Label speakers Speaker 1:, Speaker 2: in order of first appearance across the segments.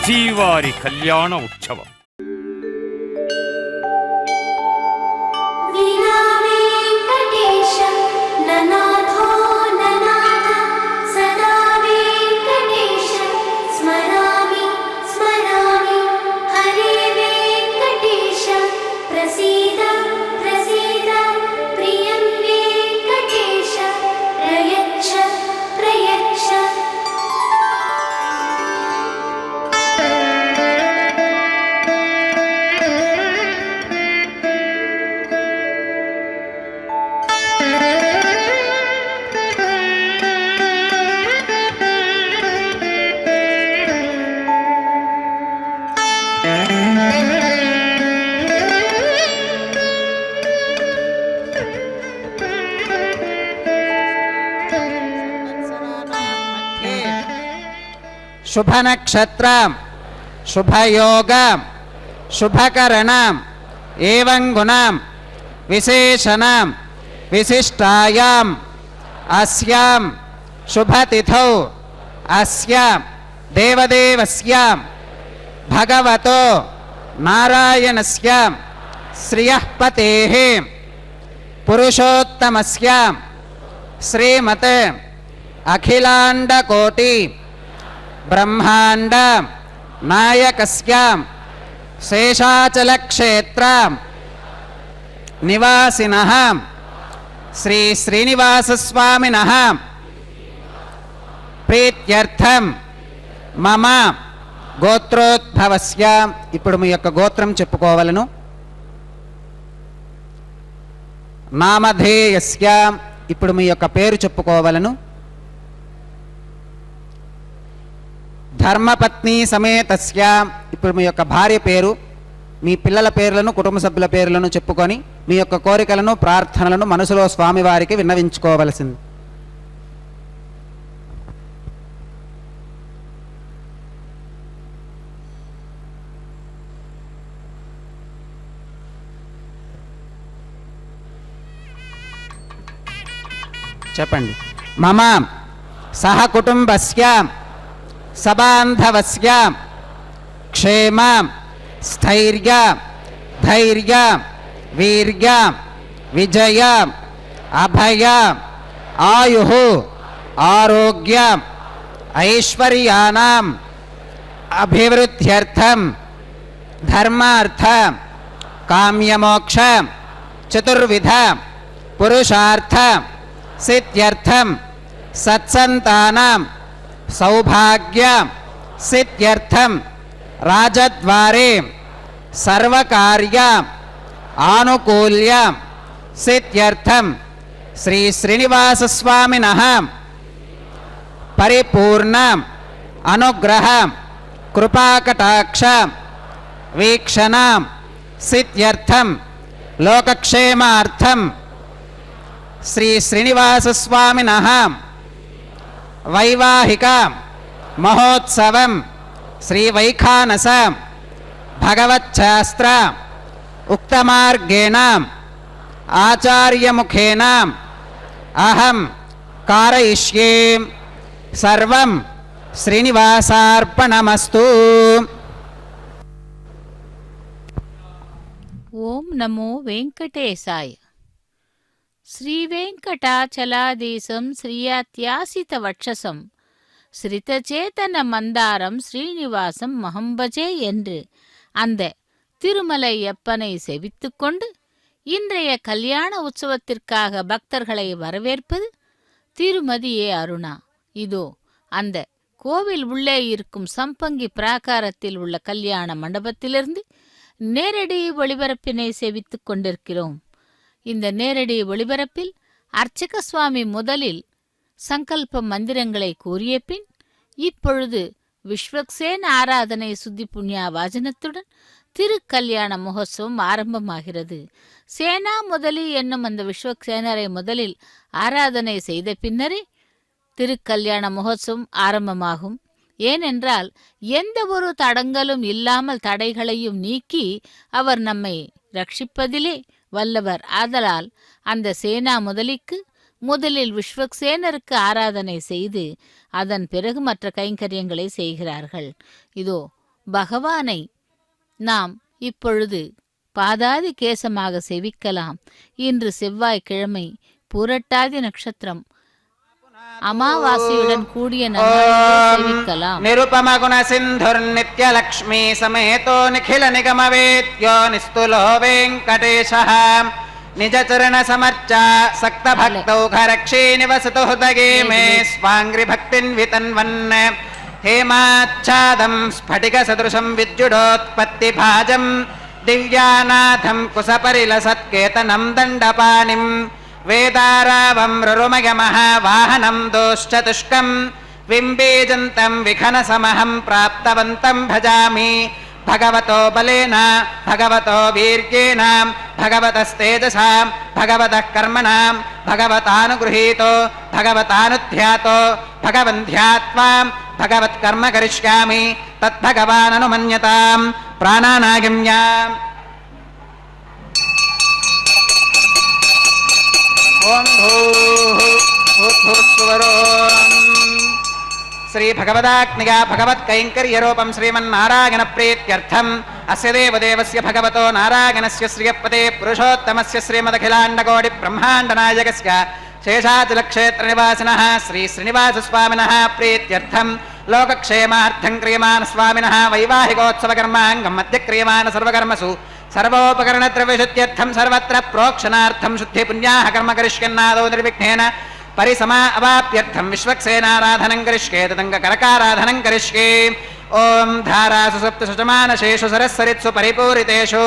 Speaker 1: శ్రీవారి కళ్యాణ ఉత్సవం.
Speaker 2: शुभनक्षत्रं शुभयोगं शुभकरणं एवं गुणं विशेषणं विशिष्टायाम् अस्यां शुभतिथौ अस्यां देवदेवस्य भगवतो नारायणस्य श्रियः पतेः पुरुषोत्तमस्य श्रीमते अखिलाण्डकोटि ब्रह्मांड नायकस्य शेषाचलक्षेत्र निवासिनः श्री श्रीनिवासस्वामिनः प्रीत्यर्थं मम గోత్రోద్భవస్య. ఇప్పుడు మీ యొక్క గోత్రం చెప్పుకోవాలను. నామధేయస్య, ఇప్పుడు మీ యొక్క పేరు చెప్పుకోవాలను. ధర్మపత్ని సమేతస్య, ఇప్పుడు మీ యొక్క భార్య పేరు, మీ పిల్లల పేర్లను, కుటుంబ సభ్యుల పేర్లను చెప్పుకొని మీ యొక్క కోరికలను, ప్రార్థనలను మనసులో స్వామివారికి విన్నవించుకోవలసింది. చెప్పండి. మమ సహ కుటుంబస్య సబాంధవస్య క్షేమ స్థైర్య ధైర్య వీర్య విజయ అభయ ఆయుః ఆరోగ్య ఐశ్వర్యానాం అభివృద్ధ్యర్థం ధర్మార్థ కామ్యమోక్ష చతుర్విధ పురుషార్థ సిద్ధ్యర్థం సత్సంతానాం సౌభాగ్య సిద్ధ్యర్థం రాజద్వారే సర్వకార్య ఆనుకూల్య సిద్ధ్యర్థం శ్రీ శ్రీనివాసస్వామినః పరిపూర్ణ అనుగ్రహ కృపాకటాక్ష వీక్షణ సిద్ధ్యర్థం లోకక్షేమార్థం శ్రీ శ్రీనివాసస్వామినః వైవాహిక మహోత్సవం శ్రీ వైఖానస భగవచ్ఛాస్త్ర ఉక్తమార్గేణ ఆచార్యముఖేన అహం కారయిష్యే. సర్వం శ్రీనివాసార్పణమస్తు.
Speaker 3: ఓం నమో వెంకటేశాయ. శ్రీవేంకటాచలాదీశం శ్రీయాత్యాసితవక్షసం ஸ்ரிதச்சேதன மந்தாரம் ஸ்ரீனிவாசம் மகம்பஜே என்று அந்த திருமலையப்பனை செவித்து கொண்டு இன்றைய கல்யாண உற்சவத்திற்காக பக்தர்களை வரவேற்பது திருமதி ஏ அருணா. இதோ அந்த கோவில் உள்ளே இருக்கும் சம்பங்கி பிராகாரத்தில் உள்ள கல்யாண மண்டபத்திலிருந்து நேரடி ஒளிபரப்பினை செவித்துக் கொண்டிருக்கிறோம். இந்த நேரடி ஒளிபரப்பில் அர்ச்சக சுவாமி முதலில் சங்கல்ப மந்திரங்களை கூறிய பின் இப்பொழுது விஸ்வக்சேன ஆராதனை சுத்தி புண்ணியா வாஜனத்துடன் திருக்கல்யாண மகோத்சவம் ஆரம்பமாகிறது. சேனா முதலி என்னும் அந்த விஸ்வக்சேனரை முதலில் ஆராதனை செய்த பின்னரே திருக்கல்யாண மகோத்சவம் ஆரம்பமாகும். ஏனென்றால் எந்த ஒரு தடங்கலும் இல்லாமல் தடைகளையும் நீக்கி அவர் நம்மை ரட்சிப்பதிலே வல்லவர். ஆதலால் அந்த சேனா முதலிக்கு முதலில் விஸ்வக்சேனருக்கு ஆராதனை செய்து அதன் பிறகு மற்ற கைங்கரியங்களை செய்கிறார்கள். இதோ பகவானை நாம் இப்பொழுது பாதாதி கேசமாக செவிக்கலாம். இன்று செவ்வாய்க்கிழமை, பூரட்டாதி நட்சத்திரம், அமாவாசையுடன் கூடிய செவிக்கலாம்.
Speaker 2: நிருபம குண சிந்துர் நித்ய லக்ஷ்மி சமேதோ நிகில நிகம வேத்யோ நிஸ்துலோ வெங்கடேஷः நிஜ சரண சமர்ச்சா சக்த பக்தௌ கரக்ஷே நிவசது ஹுதகே மே ஸ்வாங்கிரி பக்தின் விதன்வன் ஹேமாச்சாதம் ஸ்படிக சதுருஷம் வித்யுடோத்பத்தி பாஜம் திவ்யாநாதம் குசபரிலசத்கேதனம் தண்டபாணிம் வேதாராவம் ருருமயமஹ வாஹனம் தோஷ்சதுஷ்கம் விம்பீஜந்தம் விகனசமஹம் பிராப்தவந்தம் பஜாமி भगवतो बलेन भगवतो वीर्येण भगवतस्तेजसा भगवतः कर्मणां भगवतानुगृहीतो भगवतानुध्यातो भगवन्ध्यात्वा भगवत्कर्म करिष्यामि तद्भगवाननुमन्यतां प्राणानागिम्याम् ॐ भूर्भुवस्सुवरोम् श्री भगवदाग्निगा भगवत्कैङ्कर्यरूपं श्रीमन्नारायण प्रीत्यर्थम् अस्य देवदेवस्य भगवतो नारायणस्य श्रियपते पुरुषोत्तमस्य श्रीमदखिलाण्डकोटि ब्रह्माण्डनायकस्य शेषाचलक्षेत्रनिवासिनः श्री श्रीनिवासस्वामिनः प्रीत्यर्थम् लोकक्षेमार्थं क्रियमाण स्वामिनः वैवाहिकोत्सवकर्माङ्गं मध्य क्रियमाण सर्वकर्मसु सर्वोपकरणद्रव्यशुद्ध्यर्थं सर्वत्र प्रोक्षणार्थं शुद्धिपुण्याः कर्म करिष्यन्नादो निर्विघ्नेन परिसमा अवाप्यर्थं विश्वक्सेनाराधनं करिष्ये तदङ्गकरकाराधनं करिष्ये ओम धारासु सप्तशतमानशेषु सरस्सरित्सु परिपूरितेषु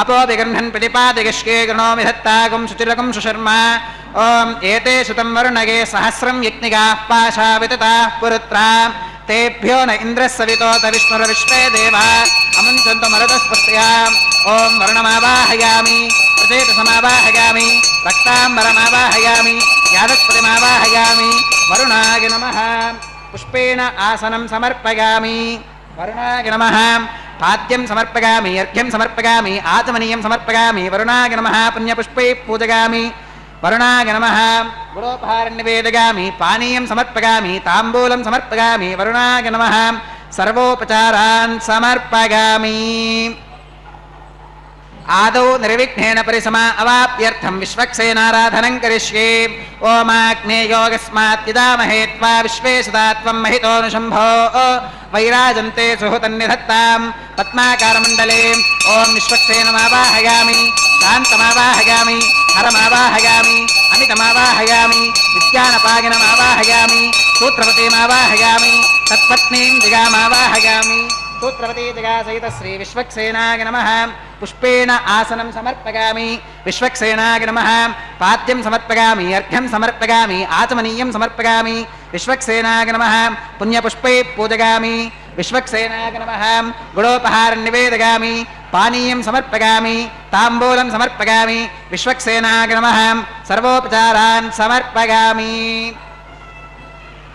Speaker 2: अपो विगृह्णन् प्रतिपादिकष्ये गृणोमि धत्तागुं शुचिरकं सुशर्मा ओम एतेषु तं वरुणगे सहस्रं यज्ञिकाः पाशा वितताः पुरुत्रा तेभ्यो न इन्द्रः सवितोत विष्णुर्विश्वे देवा अमुञ्चन्तु मरुतस्पत्या ओम वरुणमावाहयामि प्रचेतसमावाहयामि रक्ताम्बरमावाहयामि यादस्पतिमावाहयामि वरुणाय नमः पुष्पेण आसनं समर्पयामि वरुणाय नमः पाद्यं समर्पयामि अर्घ्यं समर्पयामि आचमनीयं समर्पयामि वरुणाय नमः पुण्यपुष्पैः पूजयामि वरुणाय नमः गुडोपहारं निवेदयामि पानीयं समर्पयामि ताम्बूलं समर्पयामि वरुणाय नमः सर्वोपचारान् समर्पयामि आदौ निर्विघ्नेन परिसमा अवाप्यर्थं विश्वक्सेनाराधनं करिष्ये ओमाग्नेयोगस्मात् यदामहे त्वा विश्वे सदा त्वं महितोऽनुशम्भो वैराजन्ते सुहृतन्निधत्तां पद्माकारमण्डले ओं विश्वक्सेनमावाहयामि शान्तमावाहयामि हरमावाहयामि अमितमावाहयामि विज्ञानपागिनमावाहयामि सूत्रपतिमावाहयामि तत्पत्नीं जिगामावाहयामि सूत्रवती जगासहित श्री विश्वक्सेनाय नमः पुष्पेण आसनं समर्पयामि विश्वक्सेनाय नमः पाद्यं समर्पयामि अर्घ्यं समर्पयामि आचमनीयं समर्पयामि विश्वक्सेनाय नमः पुण्यपुष्पैः पूजयामि विश्वक्सेनाय नमः गुडोपहारं निवेदयामि पानीयं समर्पयामि ताम्बूलं समर्पयामि विश्वक्सेनाय नमः सर्वोपचारान् समर्पयामि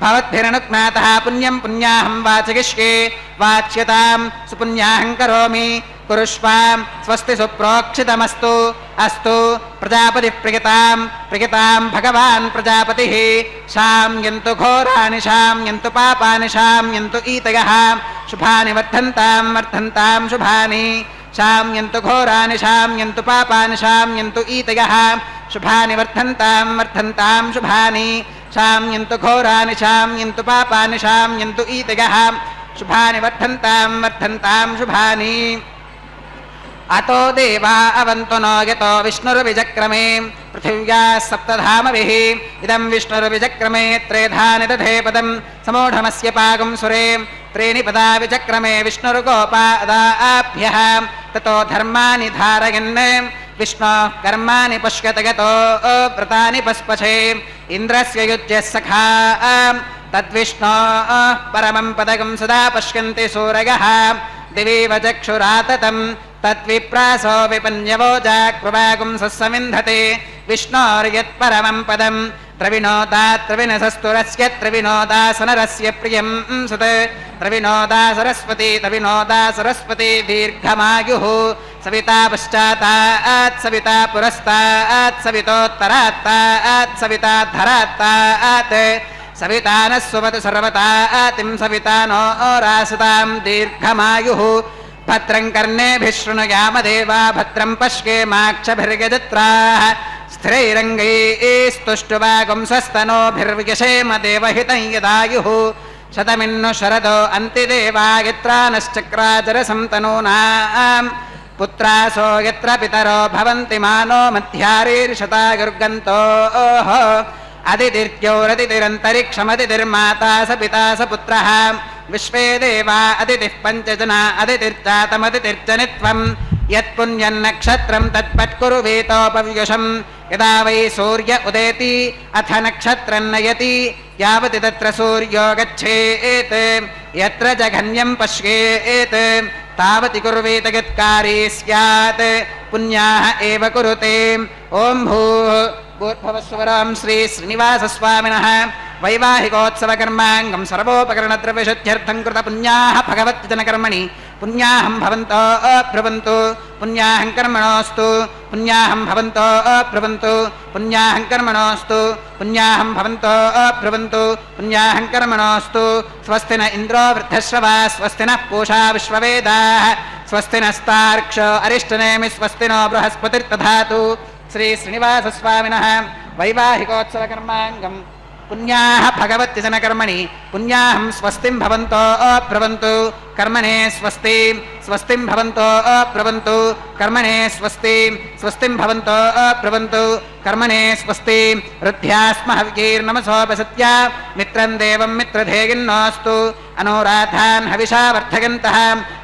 Speaker 2: भवद्भिरनुज्ञातः पुण्यं पुण्याहं वाचयिष्ये वाच्यतां सुपुण्याहं करोमि कुरुष्वां स्वस्ति सुप्रोक्षितमस्तु अस्तु प्रजापतिः प्रियतां भगवान् प्रजापतिः शाम्यन्तु घोराणि शाम्यन्तु पापानि शाम्यन्तु ईतयः शुभानि वर्धन्तां शुभानि शाम्यन्तु घोराणि शाम्यन्तु पापानि शाम्यन्तु ईतयः शुभानि वर्धन्तां शुभानि शाम्यन्तु घोराणि शाम्यन्तु पापानि शाम्यन्तु ईतयः शुभानि वर्धन्तां शुभानि अतो देवा अवन्तु नो यतो विष्णुर्विचक्रमे पृथिव्याः सप्तधामभिः इदं विष्णुर्विचक्रमे त्रेधानि दधे पदं समूढमस्य पागुं सुरे त्रीणि पदा विचक्रमे विष्णुर्गोपादाभ्यः ततो धर्माणि धारयन् विष्णोः कर्माणि पश्यत यतो व्रतानि पस्पशे इन्द्रस्य युज्यः सखा तद्विष्णोः परमं पदकं सदा पश्यन्ति सूरयः दिवीव चक्षुराततं तद्विप्रासो विपन्यवोजाक्रुवागुं सस्समिन्धते विष्णोर्यत्परमं पदं त्रिविनोदात्रविनसस्तुरस्य त्रिविनोदासनरस्य प्रियं सुत त्रिविनोदा सरस्वती दीर्घमायुः सविता पश्चातात् सविता पुरस्तात् सवितोत्तरात्तात् सविता धरात्तात् सविता नः सुमतु सर्वतातिं सविता नो रासतां दीर्घमायुः भद्रं कर्णेभिः शृणुयाम देवा भद्रं पश्येमाक्षभिर्यजत्राः स्थिरैरङ्गैस्तुष्टुवागुंसस्तनोभिर्व्यशेम देवहितं यदायुः शतमिन्नु शरदो अन्तिदेवा यत्र नश्चक्राचरसं तनूनाम् पुत्रासो यत्र पितरो भवन्ति मानो मध्यारीर्षतायुर्गन्तोः अदितिर्द्यौरदितिरन्तरिक्षमदितिर्माता स पिता स पुत्रः विश्वे देवा अदितिः पञ्चजना अदितिर्जातमदितिर्जनित्वम् यत्पुण्यन्नक्षत्रं तत्पट्कुरुवेतोपव्युषम् यदा वै सूर्य उदेति अथ नक्षत्रं नयति यावति तत्र सूर्यो गच्छेत् यत्र जघन्यं पश्येत् तावति कुर्वेत यत्कारी स्यात् पुण्याः एव कुरुते ॐ भूर्भुवस्वरं श्री श्रीनिवासस्वामिनः वैवाहिकोत्सवकर्माङ्गं सर्वोपकरणद्रव्यशुद्ध्यर्थं कृतपुण्याः भगवद्जनकर्मणि पुण्याहं भवन्तो अब्रुवन्तु पुण्याहं कर्मणोऽस्तु पुण्याहं भवन्तो अब्रुवन्तु पुण्याहं कर्मणोऽस्तु पुण्याहं भवन्तो अब्रुवन्तु पुण्याहं कर्मणोऽस्तु स्वस्ति न इन्द्रो वृद्धश्रवा स्वस्ति नः पूषा विश्ववेदाः स्वस्ति नस्तार्क्ष्यो अरिष्टनेमि स्वस्ति नो बृहस्पतिर्दधातु श्री श्रीनिवासस्वामिनः वैवाहिकोत्सवकर्माङ्गं पुण्याः भगवद्जनकर्मणि पुण्याहं स्वस्तिं भवन्तो अब्रुवन्तु कर्मणे स्वस्ति स्वस्तिं भवन्तो अब्रुवन्तु कर्मणे स्वस्ति स्वस्तिं भवन्तो अब्रुवन्तु कर्मणे स्वस्ति रुद्ध्यास्म हव्यैर्नमसोपसत्य मित्रं देवं मित्रधेयिन्नोऽस्तु अनुराधान् हविषा वर्धयन्तः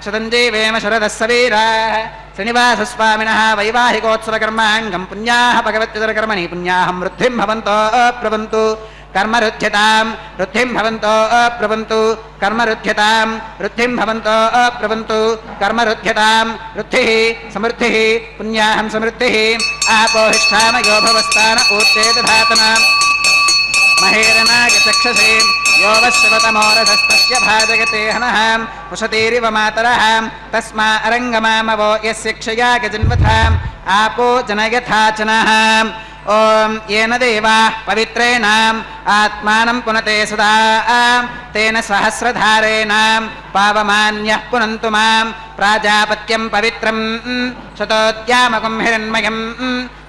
Speaker 2: शतञ्जीवेम शरदः सवीराः श्रीनिवासस्वामिनः वैवाहिकोत्सवकर्माङ्गं पुण्याः भगवद्जनकर्मणि पुण्याहं वृद्धिं भवन्तो अब्रुवन्तु कर्मरुध्यतां वृद्धिं भवन्तो अब्रुवन्तु कर्मरुध्यतां वृद्धिं भवन्तो अब्रुवन्तु कर्मरुध्यतां वृद्धिः समृद्धिः पुण्याहं समृद्धिः आपोहिष्ठामयो भवस्तान ऊर्जे दधातना महेरनागचक्षसे यो वश्यवतमोरधस्तस्य भाजयते हनः उशतीरिव मातरः तस्मा अरङ्गमामवो यस्य क्षया गजन्वथाम् आपो जनयथाचनः ॐ येन देवाः पवित्रेणाम् आत्मानं पुनते सदा तेन सहस्रधारेण पावमान्यः पुनन्तु मां प्राजापत्यं पवित्रं शतोद्यामकं हिरण्मयं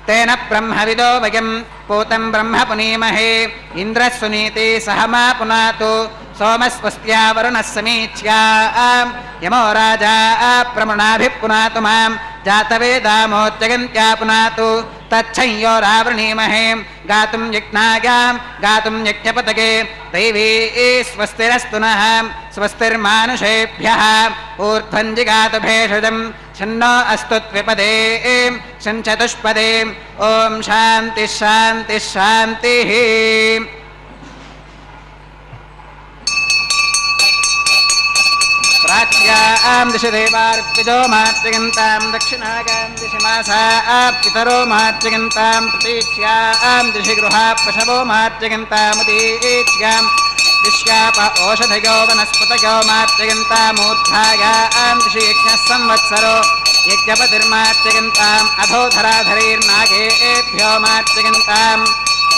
Speaker 2: तेन ब्रह्मविदो वयं पूतं ब्रह्म पुनीमहे इन्द्रः सुनीति सह मा पुनातु सोमस्वस्त्या वरुणः समीच्या यमो राजा प्रमुणाभिः पुनातु मां जातवेदामोच्चगन्त्या पुनातु तच्छंयो रावृणीमहे गातुं यज्ञायां गातुं यज्ञपतगे दैवी स्वस्तिरस्तु नः स्वस्तिर्मानुषेभ्यः ऊर्ध्वं जिगातु भेषजं छन्नो अस्तु त्विपदे शञ्चतुष्पदे ॐ शान्तिः शान्तिः शान्तिः प्राच्यां दिशि देवार्पितो मार्जयन्तां दक्षिणागां दिशि मासा पितरो मार्जयन्तां प्रतीच्यां दिशि गृहा पशवो मार्जयन्तामुदीच्यां दिश्याप ओषधयो वनस्पतयो मार्जयन्तामूर्धायां दिशि यज्ञः संवत्सरो यज्ञपतिर्मार्जयन्ताम् अधोधराधरैर्नागेभ्यो मार्जयन्ताम्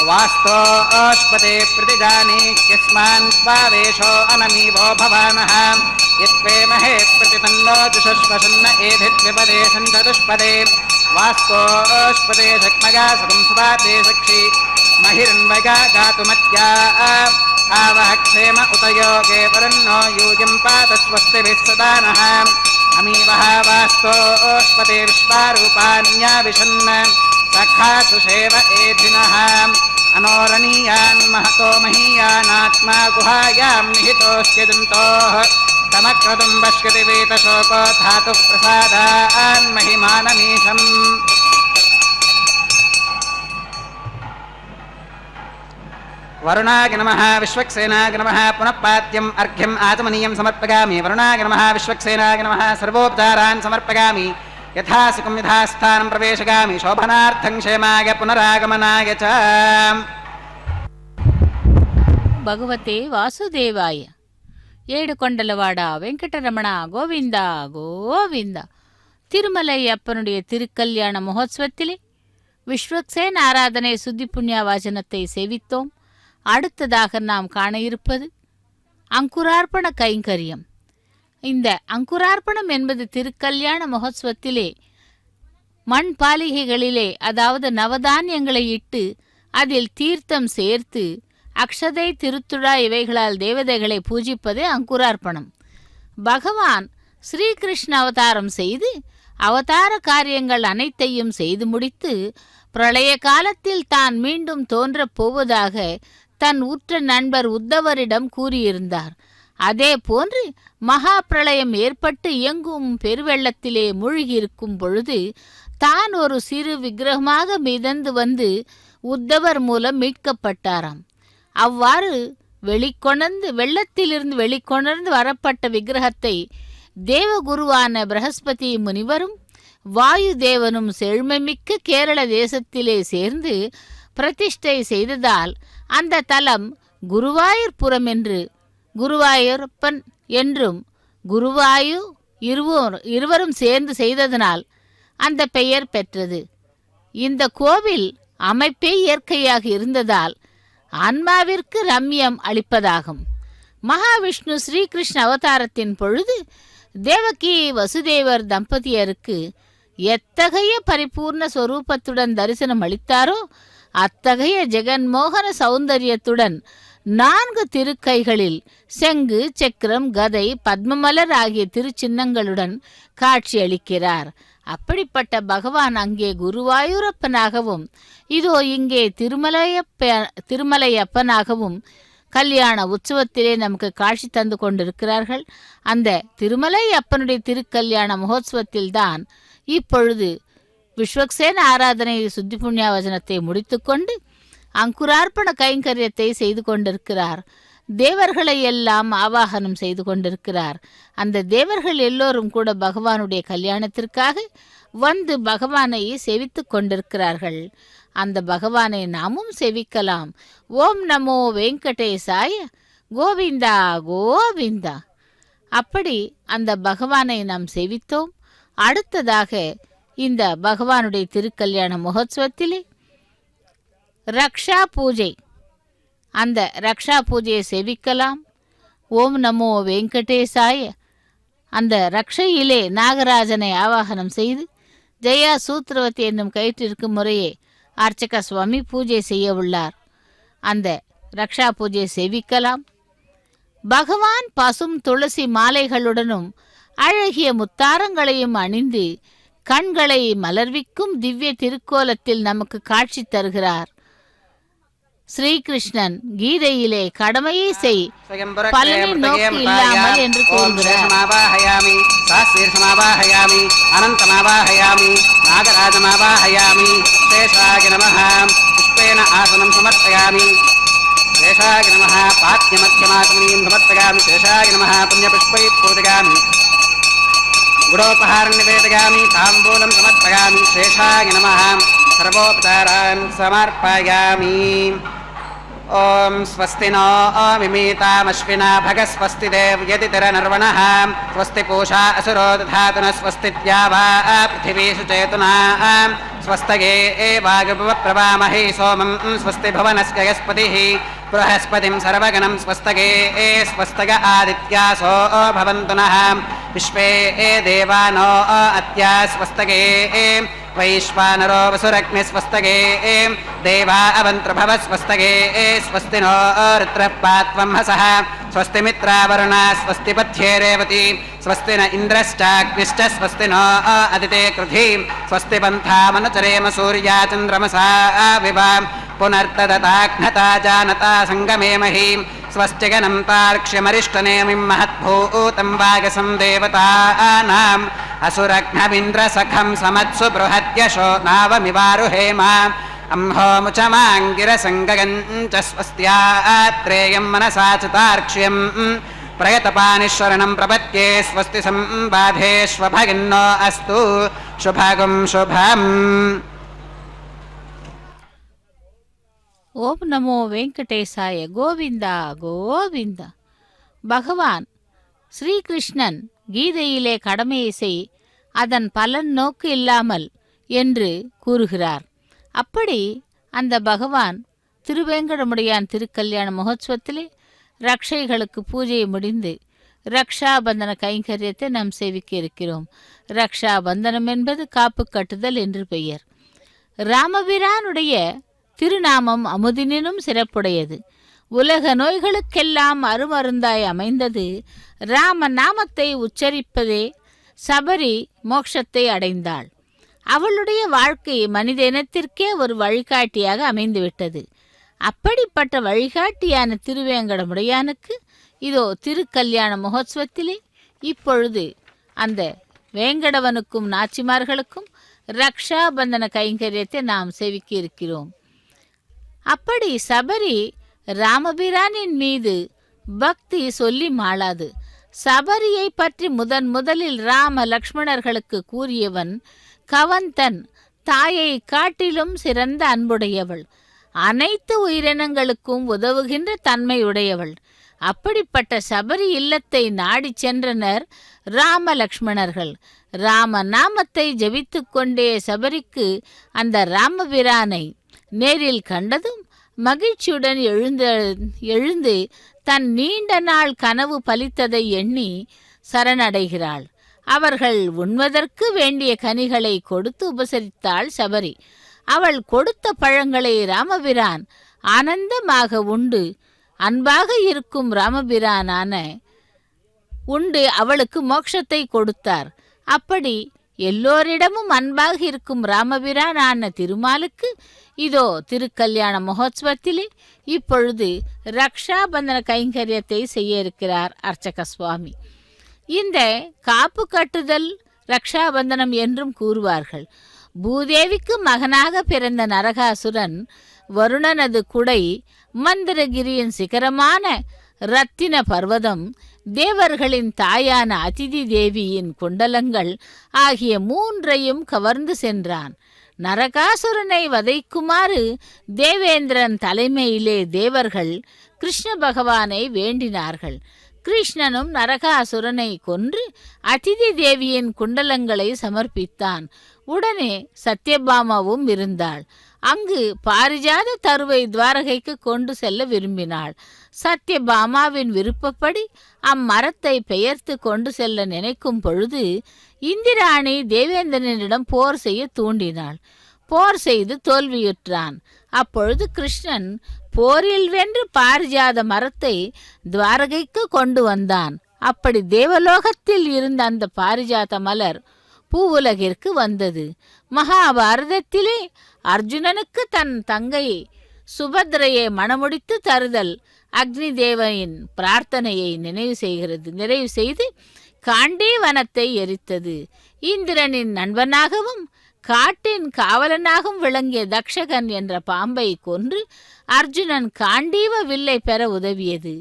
Speaker 2: वास्तोऽस्पते प्रतिजानीक्यस्मान् स्वावेशो अनमीवो भवामः यत्वेमहे प्रतितन्नो जुषश्वशन्न एभिद्विपदे सञ्चतुष्पदे वास्तोऽस्पते शक्मगा सुपुंसुपाते सक्षि महिरन्वगा गातुमत्या आवह क्षेम उत योगे वरन्नो यूयं पात स्वस्तिभिः सदा नः अमीवः वास्तोऽस्पते विश्वारूपान्या विशन्न सखासुषेव एधिनः अनोरणीयान् महतो महीयानात्मा गुहायां निहितोऽस्य दन्तोः तमक्रतुं पश्यति वेतशोको धातुः प्रसादान् महिमानमीशम् वरुणाय नमः विश्वक्सेनाय नमः पुनः पाद्यम् अर्घ्यम् आचमनीयं समर्पयामि वरुणाय नमः विश्वक्सेनाय नमः सर्वोपचारान् समर्पयामि यथासुखं यथास्थानं प्रवेशयामि शोभनार्थं क्षेमाय पुनरागमनाय च
Speaker 3: భగవతే వాసుదేవాయ. ఏడుకొండలవాడ వెంకటరమణ గోవింద గోవింద. திருமலை அப்பனுடைய திருக்கல்யாண மகோத்சவத்திலே விஸ்வக்சேன் ஆராதனை சுத்தி புண்ணிய வாசனத்தை சேவித்தோம். அடுத்ததாக நாம் காண இருப்பது அங்குரார்ப்பண கைங்கரியம். இந்த அங்குரார்ப்பணம் என்பது திருக்கல்யாண மகோத்சவத்திலே மண் பாலிகைகளிலே, அதாவது நவதானியங்களை இட்டு அதில் தீர்த்தம் சேர்த்து அக்ஷதை, திருத்துழா இவைகளால் தேவதைகளை பூஜிப்பதே அங்குரார்ப்பணம். பகவான் ஸ்ரீகிருஷ்ண அவதாரம் செய்து அவதார காரியங்கள் அனைத்தையும் செய்து முடித்து பிரளய காலத்தில் தான் மீண்டும் தோன்றப் போவதாக தன் உற்ற நண்பர் உத்தவரிடம் கூறியிருந்தார். அதே போன்று மகா பிரளயம் ஏற்பட்டு எங்கும் பெருவெள்ளத்திலே மூழ்கியிருக்கும் பொழுது தான் ஒரு சிறு விக்கிரகமாக மிதந்து வந்து உத்தவர் மூலம் மீட்கப்பட்டாராம். அவ்வாறு வெள்ளத்திலிருந்து வெளிக்கொணர்ந்து வரப்பட்ட விக்கிரகத்தை தேவகுருவான பிரகஸ்பதி முனிவரும் வாயு தேவனும் செழுமைமிக்க கேரள தேசத்திலே சேர்ந்து பிரதிஷ்டை செய்ததால் அந்த தலம் குருவாயூர்புரம் என்று, குருவாயூரப்பன் என்றும் குருவாயு இருவரும் சேர்ந்து செய்ததனால் அந்த பெயர் பெற்றது. இந்த கோவில் அமைப்பே இயற்கையாக இருந்ததால் ஆன்மாவிற்கு ரம்யம் அளிப்பதாகும். மகாவிஷ்ணு ஸ்ரீகிருஷ்ண அவதாரத்தின் பொழுது தேவகி வசுதேவர் தம்பதியருக்கு எத்தகைய பரிபூர்ண ஸ்வரூபத்துடன் தரிசனம் அளித்தாரோ அத்தகைய ஜெகன்மோகன சௌந்தரியத்துடன் 4 திருக்கைகளில் செங்கு, சக்கரம், கதை, பத்மமலர் ஆகிய திருச்சின்னங்களுடன் காட்சியளிக்கிறார். அப்படிப்பட்ட பகவான் அங்கே குருவாயூரப்பனாகவும் இதோ இங்கே திருமலையப்பனாகவும் கல்யாண உற்சவத்திலே நமக்கு காட்சி தந்து கொண்டிருக்கிறார்கள். அந்த திருமலை அப்பனுடைய திருக்கல்யாண மகோத்சவத்தில்தான் இப்பொழுது விஸ்வக்சேன ஆராதனை சுத்தி புண்ணியாவசனத்தை முடித்துக்கொண்டு அங்குரார்ப்பண கைங்கரியத்தை செய்து கொண்டிருக்கிறார். தேவர்களை எல்லாம் ஆவாகனம் செய்து கொண்டிருக்கிறார். அந்த தேவர்கள் எல்லோரும் கூட பகவானுடைய கல்யாணத்திற்காக வந்து பகவானை சேவித்து கொண்டிருக்கிறார்கள். அந்த பகவானை நாமும் சேவிக்கலாம். ஓம் நமோ வெங்கடேசாய, கோவிந்தா கோவிந்தா. அப்படி அந்த பகவானை நாம் சேவித்தோம். அடுத்ததாக இந்த பகவானுடைய திருக்கல்யாண மகோத்சவத்திலே ரக்ஷா பூஜை, அந்த ரக்ஷா பூஜையை சேவிக்கலாம். ஓம் நமோ வெங்கடேசாய. அந்த ரக்ஷையிலே நாகராஜனை ஆவாகனம் செய்து ஜெயா சூத்ரவதி என்னும் கயிற்றிற்கு முறையே அர்ச்சக சுவாமி பூஜை செய்ய உள்ளார். அந்த ரக்ஷா பூஜையை சேவிக்கலாம். பகவான் பசும் துளசி மாலைகளுடனும் அழகிய முத்தாரங்களையும் அணிந்து கண்களை மலர்விக்கும் திவ்ய திருக்கோலத்தில் நமக்கு காட்சி தருகிறார். ஸ்ரீகிருஷ்ணன் கீதையிலே கடமையை செய், பலனை நோக்கி இல்லாமல் என்று கூறுகிறார்.
Speaker 2: गुडोपहारं निवेदयामि, ताम्बूलं समर्पयामि, शेषाय नमः, सर्वोपचारान् समर्पयामि. ॐ स्वस्ति नो विमीतामश्विना भगस्वस्ति देव्यतिरनर्वणः, स्वस्ति पूषा असुरो दधातु न स्वस्ति द्यावा पृथिवीषु चेतुना, स्वस्तये वायुप्रवामहे सोमं, स्वस्ति भुवनस्य यस्पतिः बृहस्पतिं सर्वगणं, स्वस्तये स्वस्तय आदित्यासो भवन्तु नः, विश्वे देवानो अत्या स्वस्तये वैश्वानरो वसुरग्नि स्वस्तये देवा अवन्त्रभव स्वस्तये स्वस्ति नो रुद्रः पात्वं हसः, स्वस्ति मित्रावरुणा, स्वस्ति पथ्ये रेवती, स्वस्ति न इन्द्रश्चाग्निश्च, स्वस्ति नो अदिते कृधि, स्वस्ति पन्थामनुचरेम सूर्या चन्द्रमसा विवा, पुनर्तदताघ्नता जानता सङ्गमेमहि, स्वस्तिगनं तार्क्ष्यमरिष्टनेमिं महद्भूतं वागसं देवतानाम्, असुरघ्नविन्द्रसखं समत्सु बृहद्यशो नावमिवारुहेम, अम्होमुचमाङ्गिरसङ्गगञ्च स्वस्त्यात्रेयं मनसा च तार्क्ष्यं, प्रयतपानिश्वरणं प्रपद्ये, स्वस्ति सम्बाधेष्वभगिन्नो अस्तु शुभगुं शुभम्.
Speaker 3: ஓம் நமோ வெங்கடேசாய, கோவிந்தா கோவிந்தா. பகவான் ஸ்ரீகிருஷ்ணன் கீதையிலே கடமையை செய், அதன் பலன் நோக்கு இல்லாமல் என்று கூறுகிறார். அப்படி அந்த பகவான் திருவேங்கடமுடையான் திருக்கல்யாண மகோத்சவத்திலே ரக்ஷைகளுக்கு பூஜை முடிந்து ரக்ஷாபந்தன கைங்கரியத்தை நாம் சேவிக்க இருக்கிறோம். ரக்ஷாபந்தனம் என்பது காப்பு கட்டுதல் என்று பெயர். ராமபிரானுடைய திருநாமம் அமுதினும் சிறப்புடையது. உலக நோய்களுக்கெல்லாம் அருமருந்தாய் அமைந்தது ராம நாமத்தை உச்சரிப்பதே. சபரி மோட்சத்தை அடைந்தாள். அவளுடைய வாழ்க்கை மனித இனத்திற்கே ஒரு வழிகாட்டியாக அமைந்துவிட்டது. அப்படிப்பட்ட வழிகாட்டியான திருவேங்கடமுடையானுக்கு இதோ திருக்கல்யாண மகோத்சவத்திலே இப்பொழுது அந்த வேங்கடவனுக்கும் நாச்சிமார்களுக்கும் ரக்ஷாபந்தன கைங்கரியத்தை நாம் சேவிக்க இருக்கிறோம். அப்படி சபரி ராமபிரானின் மீது பக்தி சொல்லி மாளாது. சபரியை பற்றி முதலில் ராம லக்ஷ்மணர்களுக்கு கூறியவன் கவந்தன். தாயை காட்டிலும் சிறந்த அன்புடையவள், அனைத்து உயிரினங்களுக்கும் உதவுகின்ற தன்மையுடையவள். அப்படிப்பட்ட சபரி இல்லத்தை நாடி சென்றனர் ராம லக்ஷ்மணர்கள். ராம நாமத்தை ஜபித்து கொண்டே சபரிக்கு அந்த ராமபிரானை நேரில் கண்டதும் மகிழ்ச்சியுடன் எழுந்து தன் நீண்ட நாள் கனவு பலித்ததை எண்ணி சரணடைகிறாள். அவர்கள் உண்வதற்கு வேண்டிய கனிகளை கொடுத்து உபசரித்தாள் சபரி. அவள் கொடுத்த பழங்களை ராமபிரான் ஆனந்தமாக உண்டு அன்பாக இருக்கும் ராமபிரானான உண்டு அவளுக்கு மோட்சத்தை கொடுத்தார். அப்படி எல்லோரிடமும் அன்பாக இருக்கும் ராமபிரானான திருமாலுக்கு இதோ திருக்கல்யாண மகோத்சவத்திலே இப்பொழுது ரக்ஷாபந்தன கைங்கரியத்தை செய்ய இருக்கிறார் அர்ச்சக சுவாமி. இந்த காப்பு கட்டுதல் ரக்ஷாபந்தனம் என்றும் கூறுவார்கள். பூதேவிக்கு மகனாக பிறந்த நரகாசுரன் வருணனது குடை, மந்திரகிரியின் சிகரமான ரத்தின பர்வதம், தேவர்களின் தாயான அதிதி தேவியின் குண்டலங்கள் ஆகிய மூன்றையும் கவர்ந்து சென்றான். நரகாசுரனை வதைக்குமாறு தேவேந்திரன் தலைமையிலே தேவர்கள் கிருஷ்ண பகவானை வேண்டினார்கள். கிருஷ்ணனும் நரகாசுரனை கொன்று அதிதி தேவியின் குண்டலங்களை சமர்ப்பித்தான். உடனே சத்யபாமாவும் இருந்தாள். அங்கு பாரிஜாத தருவை துவாரகைக்கு கொண்டு செல்ல விரும்பினாள். சத்யபாமாவின் விருப்பப்படி அம்மரத்தை பெயர்த்து கொண்டு செல்ல நினைக்கும் பொழுது இந்திராணி தேவேந்திரனிடம் போர் செய்ய தூண்டினாள். போர் செய்து தோல்வியுற்றான். அப்பொழுது கிருஷ்ணன் போரில் வென்று பாரிஜாத மரத்தை துவாரகைக்கு கொண்டு வந்தான். அப்படி தேவலோகத்தில் இருந்த அந்த பாரிஜாத மலர் பூவுலகிற்கு வந்தது. மகாபாரதத்திலே அர்ஜுனனுக்கு தன் தங்கை சுபத்ரையை மணமுடித்து தருதல் அக்னி தேவனின் பிரார்த்தனையை நிறைவு செய்து காண்டி வனத்தை எரித்தது. இந்திரனின் நண்பனாகவும் காட்டின் காவலனாகவும் விளங்கிய தக்ஷகன் என்ற பாம்பை கொன்று அர்ஜுனன் காண்டீவ வில்லை பெற உதவியது.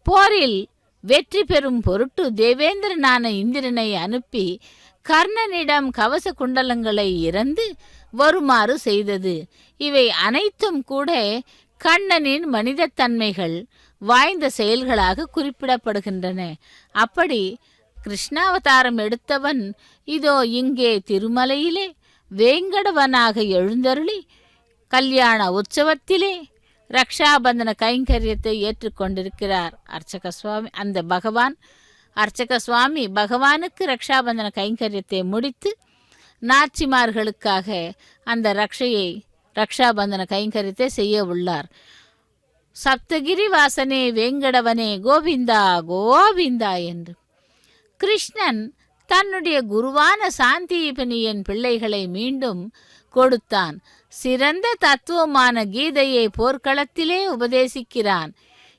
Speaker 3: போரில் வெற்றி பெறும் பொருட்டு தேவேந்திரனான இந்திரனை அனுப்பி கர்ணனிடம் கவச குண்டலங்களை இறந்து வருமாறு செய்தது. இவை அனைத்தும் கூட கண்ணனின் மனிதத்தன்மைகள் வாய்ந்த செயல்களாக குறிப்பிடப்படுகின்றன. அப்படி கிருஷ்ணாவதாரம் எடுத்தவன் இதோ இங்கே திருமலையிலே வேங்கடவனாக எழுந்தருளி கல்யாண உற்சவத்திலே ரக்ஷாபந்தன கைங்கரியத்தை ஏற்றுக்கொண்டிருக்கிறார் அர்ச்சக சுவாமி. அந்த அர்ச்சக சுவாமி பகவானுக்கு ரக்ஷாபந்தன கைங்கரியத்தை முடித்து நாச்சிமார்களுக்காக அந்த ரக்ஷாபந்தன கைங்கரியத்தை செய்ய உள்ளார். சப்தகிரி வாசனே வேங்கடவனே கோவிந்தா கோவிந்தா என்று கிருஷ்ணன் தன்னுடைய குருவான சாந்தீபனியின் பிள்ளைகளை மீண்டும் கொடுத்தான். சிறந்த தத்துவமான கீதையை போர்க்களத்திலே உபதேசிக்கிறான்.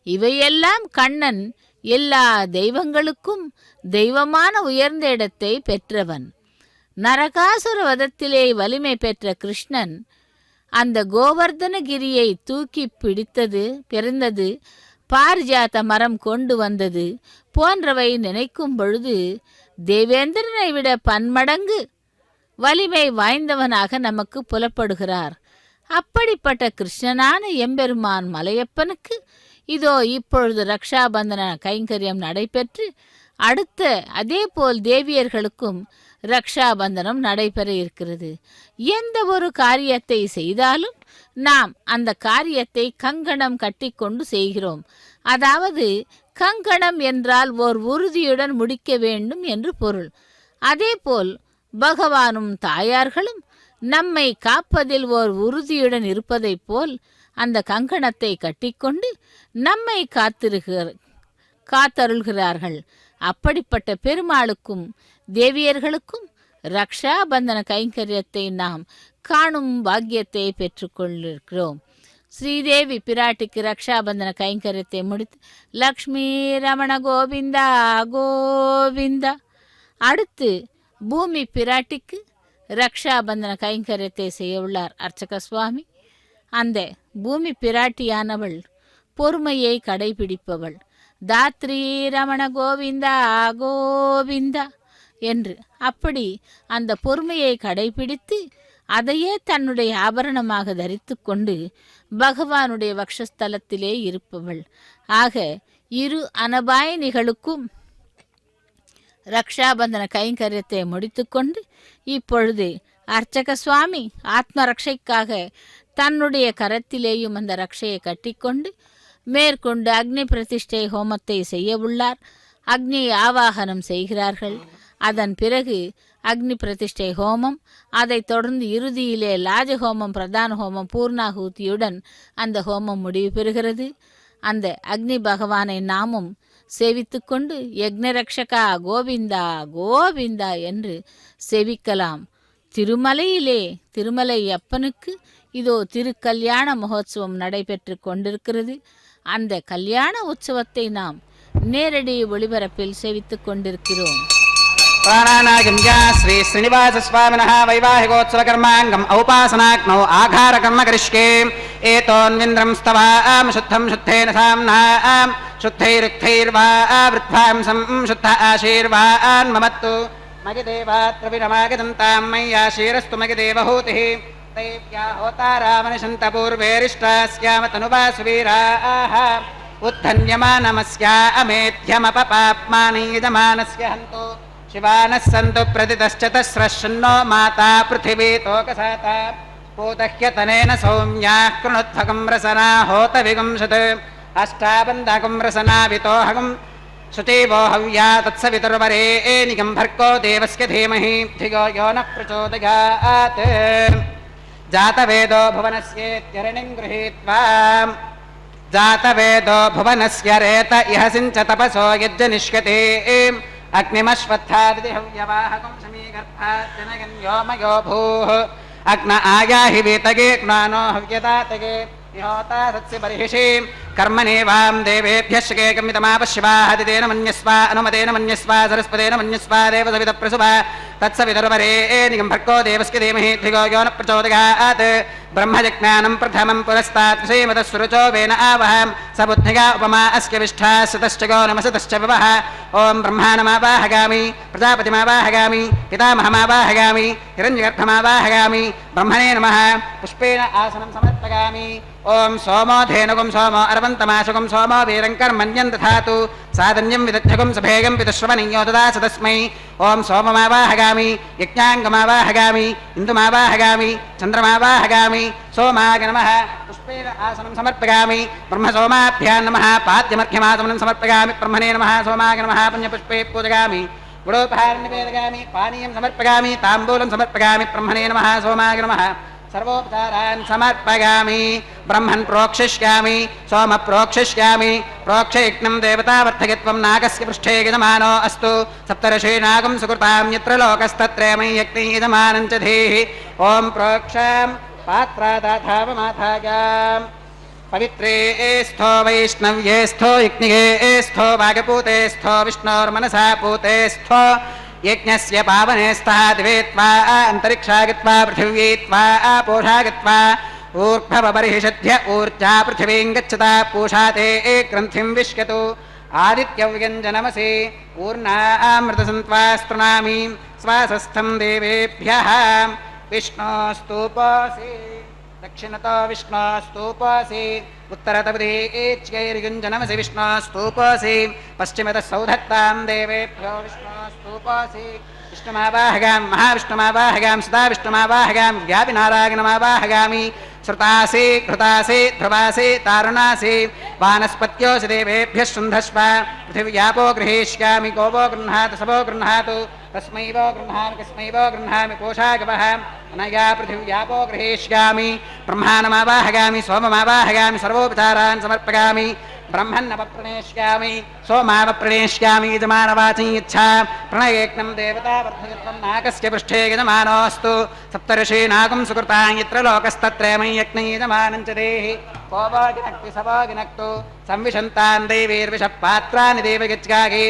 Speaker 3: இவையெல்லாம் கண்ணன் எல்லா தெய்வங்களுக்கும் தெய்வமான உயர்ந்த இடத்தை பெற்றவன். நரகாசுர வதத்திலே வலிமை பெற்ற கிருஷ்ணன் அந்த கோவர்தனகிரியை தூக்கி பிறந்தது, பாரிஜாத மரம் கொண்டு வந்தது போன்றவை நினைக்கும் பொழுது தேவேந்திரனை விட பன்மடங்கு வலிமை வாய்ந்தவனாக நமக்கு புலப்படுகிறார். அப்படிப்பட்ட கிருஷ்ணனான எம்பெருமான் மலையப்பனுக்கு இதோ இப்பொழுது ரக்ஷாபந்தன கைங்கரியம் நடைபெற்று அடுத்த அதே போல் தேவியர்களுக்கும் ரக்ஷாபந்தனம் நடைபெற இருக்கிறது. எந்த ஒரு காரியத்தை செய்தாலும் நாம் அந்த காரியத்தை கங்கணம் கட்டிக்கொண்டு செய்கிறோம். அதாவது கங்கணம் என்றால் ஓர் உறுதியுடன் முடிக்க வேண்டும் என்று பொருள். அதேபோல் பகவானும் தாயார்களும் நம்மை காப்பதில் ஓர் உறுதியுடன் இருப்பதைப் போல் அந்த கங்கணத்தை கட்டிக்கொண்டு நம்மை காத்தருள்கிறார்கள். அப்படிப்பட்ட பெருமாளுக்கும் தேவியர்களுக்கும் ரக்ஷாபந்தன கைங்கரியத்தை நாம் காணும் பாக்கியத்தை பெற்றுக்கொண்டிருக்கிறோம். ஸ்ரீதேவி பிராட்டிக்கு ரக்ஷாபந்தன கைங்கரியத்தை முடித்து லக்ஷ்மி ரமண கோவிந்தா கோவிந்தா. அடுத்து பூமி பிராட்டிக்கு ரக்ஷாபந்தன கைங்கரியத்தை செய்ய உள்ளார் அர்ச்சக சுவாமி. அந்த பூமி பிராட்டியானவள் பொறுமையை கடைபிடிப்பவள். தாத்ரி ரமண கோவிந்தா கோவிந்தா என்று அப்படி அந்த பொறுமையை கடைபிடித்து அதையே தன்னுடைய ஆபரணமாக தரித்து கொண்டு பகவானுடைய வக்ஷஸ்தலத்திலே இருப்பவள். ஆக இரு அனபாயினிகளுக்கும் ரக்ஷாபந்தன கைங்கரியத்தை முடித்துக்கொண்டு இப்பொழுது அர்ச்சக சுவாமி ஆத்ம ரக்ஷைக்காக தன்னுடைய கரத்திலேயும் அந்த ரக்ஷையை கட்டிக்கொண்டு மேற்கொண்டு அக்னி பிரதிஷ்டை ஹோமத்தை செய்ய உள்ளார். அக்னி ஆவாகனம் செய்கிறார்கள். அதன் பிறகு அக்னி பிரதிஷ்டை ஹோமம், அதைத் தொடர்ந்து இறுதியிலே லாஜஹோமம், பிரதான ஹோமம், பூர்ணாகூதியுடன் அந்த ஹோமம் முடிவு பெறுகிறது. அந்த அக்னி பகவானை நாமும் சேவித்து கொண்டு யக்னரக்ஷகா கோவிந்தா கோவிந்தா என்று சேவிக்கலாம். திருமலையிலே திருமலை அப்பனுக்கு இதோ திருக்கல்யாண மகோத்சவம் நடைபெற்று கொண்டிருக்கிறது. அந்த கல்யாண உற்சவத்தை நாம் நேரடி ஒளிபரப்பில் சேவித்துக் கொண்டிருக்கிறோம்.
Speaker 2: प्राणानागिम्या श्री श्रीनिवास स्वामिनः वैवाहिकोत्सव कर्मांगम औपासनाग्नौ आघार कर्म करिष्ये एतोन्विन्द्रं स्तवाम शुद्धं शुद्धेन साम्नां शुद्धैरुक्थैर्वा वृद्धां संशुद्ध आशीर्वान् ममत्तु मगिदेवात्र विरमागदन्तां मय्याशीरस्तु मगिदेवहूतिः दैव्या होतारामनिशन्तपूर्वेरिष्टास्याम तनुवासुवीराः उत्थन्यमानमस्या अमेध्यमपपाप्मानीयजमानस्य हन्तु शिवानः सन्तु प्रतितश्चतस्रश्नो माता पृथिवी तोकसाता पूतह्यतनेन सौम्याः कृणुत्फकं रसना होत विगुंशत् अष्टाबन्धकं रसना वितोहकं शुचीवो हव्या तत्सवितुर्वरेणिकं भर्गो देवस्य धीमहि धियो यो नः प्रचोदयात् जातवेदो भुवनस्येत्यरणिं गृहीत्वा जातवेदो भुवनस्य रेत इह सिञ्च तपसो यज्जनिष्यते अग्निमश्वत्थादिति हव्यवाहकं समीगर्भात् जनगन् व्योमयो भूः अग्न आयाहि वीतगे ज्ञानो हव्यदातगे विहोता सत्स्य बर्हिषि कर्मणेवां देवेभ्यः शकेकमितमापश्यवाहदितेन मन्यस्वा अनुमतेन मन्यस्वा सरस्वतेन मन्यस्वा देवसवितप्रसुभा तत्सवितुर्वरेणिकं भर्गो देवस्य धीमहि धियो यो नः प्रचोदयात् ब्रह्मजज्ञानं प्रथमं पुरस्तात् श्रीमतस्सुरुचो वेन आवहं सबुद्धिगा उपमा अस्य विष्ठा सतश्च गो नमसतश्च विवः ॐ ब्रह्माणमावाहगामि प्रजापतिमावाहगामि पितामहमावाहगामि हिरण्यगर्भमावाहगामि ब्रह्मणे नमः पुष्पेण आसनं समर्पयामि ओम सोमो धेनुगुं सोमो अरवन्तमाशुगुं सोमो वीरङ्कर्मण्यं दधातु साधन्यं विदध्यगुं सभेगं पितुश्रवणीयो ददास तस्मै ओम सोममावाहगामि यज्ञाङ्गमावाहगामि इन्दुमावाहगामि चन्द्रमावाहगामि सोमाय नमः पुष्पेण आसनं समर्पयामि ब्रह्मसोमाभ्यां नमः पाद्यमर्घ्यमासनं समर्पयामि ब्रह्मणे नमः सोमाय नमः पुण्यपुष्पे पूजयामि गुडोपहारं निवेदयामि पानीयं समर्पयामि ताम्बूलं समर्पयामि ब्रह्मणे नमः सोमाय नमः सर्वोपचारान् समर्पयामि ब्रह्मन् प्रोक्षिष्यामि सोम प्रोक्षिष्यामि प्रोक्षयज्ञं देवतावर्धयत्वं नागस्य पृष्ठे यजमानो अस्तु सप्तर्षि नागं सुकृतां यत्र लोकस्तत्रयमि यज्ञे यजमानं च धीः ॐ प्रोक्षां पात्रादाधावमाथायां पवित्रे स्थो वैष्णव्ये स्थो यज्ञे स्थो वागपूते स्थो विष्णोर्मनसा पूते स्थो यज्ञस्य पावने स्तः दिवे त्वा अन्तरिक्षा गत्वा पृथिवी त्वा पोषा गत्वा ऊर्ध्वबर्हिषध्य ऊर्जा पृथिवीं गच्छता पूषा ते ग्रन्थिं विश्यतु आदित्यव्यञ्जनमसि ऊर्णामृतसन्त्वा स्तृणामि स्वासस्थं देवेभ्यः विष्णोस्तूपोऽसि दक्षिणतो विष्णोस्तूपोऽसि उत्तरतपदेच्यैर्युञ्जनमसि विष्णोस्तूपोऽसि पश्चिमतः सौधत्तां देवेभ्यो विष्णोस्तूपोऽसि विष्णुमावाहगां महाविष्णुमावाहगां सदा विष्णुमावाहगां व्यापिनारायणमावाहगामि श्रुतासि घृतासि ध्रुवासि तारुणासि वानस्पत्योऽसि देवेभ्यः शुन्धस्व पृथिव्यापो गृहीष्यामि गोवो गृह्णातु सबो गृह्णातु तस्मै वो गृह्णामि कस्मै वो गृह्णामि पोषागवः अनया पृथिव्यापो गृहीष्यामि ब्रह्माणमावाहयामि सोममावाहयामि सर्वोपचारान् समर्पयामि ब्रह्मन्नवप्रणेष्यामि सोमावप्रणेष्यामि यजमानवाची इच्छा प्रणयेक्नं देवता वर्धयत्वं नाकस्य पृष्ठे यजमानोऽस्तु सप्तऋषीणागुं सुकृतां यत्र लोकस्तत्रयमं यज्ञं यजमानं च देहि कोवागिनक्ति सवागिनक्तु संविशन्तान् दैवीर्विषः पात्राणि देवयज्ञागे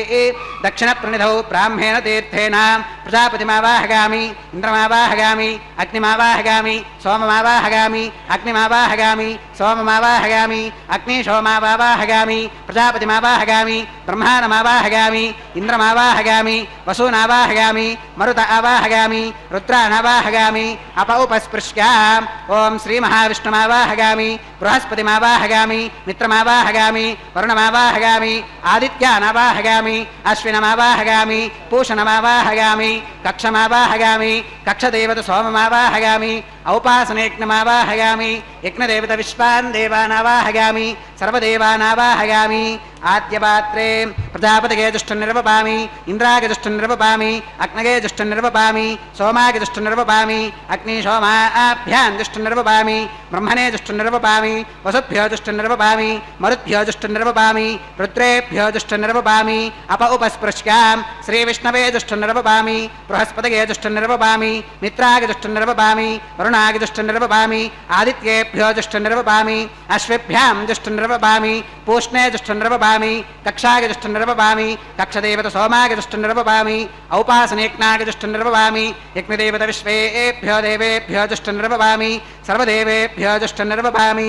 Speaker 2: दक्षिणप्रणिधौ ब्राह्मेण तीर्थेन प्रजापतिमावाहयामि इन्द्रमावाहयामि अग्निमावाहयामि सोममावाहयामि अग्निमावाहयामि सोममावाहयामि अग्निशोमावाहयामि प्रजापतिमावाहयामि ब्रह्माणमावाहयामि इन्द्रमावाहयामि वसूनावाहयामि मरुत आवाहयामि रुद्रानावाहयामि अपौपस्पृश्याम् ॐ श्रीमहाविष्णुमावाहयामि बृहस्पतिमावाहयामि मित्रमावाहयामि वरुणमावाहयामि आदित्यानावाहयामि अश्विनमावाहयामि पूषणमावाहयामि कक्षमावाहयामि कक्षदेवत सोममावाहयामि औपासनेज्ञमावाहयामि यज्ञदेवत विश्वान् देवानावाहयामि सर्वदेवानावाहयामि आद्यपात्रे प्रजापतये जुष्टनिर्वपामि इन्द्राय जुष्टनिर्वपामि अग्नये जुष्टनिर्वपामि सोमाय जुष्टनिर्वपामि अग्निशोमाभ्यां जुष्टनिर्वपामि ब्रह्मणे जुष्टनिर्वपामि वसुभ्यो जुष्टनिर्वपामि मरुद्भ्यो जुष्टनिर्वपामि रुद्रेभ्यो जुष्टनिर्वपामि अप उपस्पृश्यां श्रीविष्णवे जुष्टनिर्वपामि बृहस्पतये जुष्टनिर्वपामि मित्राय जुष्टनिर्वपामि वरुणाय जुष्टनिर्वपामि आदित्येभ्यो जुष्टनिर्वपामि अश्विभ्यां जुष्टनिर्वपामि पूष्णे जुष्टनिर्वपामि कक्षाय जुष्टनिर्वपामि कक्षदेवत सोमाय जुष्टनिर्वपामि औपासनेज्ञाय जुष्टनिर्वपामि यज्ञदेवत विश्वेभ्यो देवेभ्यो जुष्टनिर्वपामि सर्वदेवेभ्यो जुष्टनिर्वपामि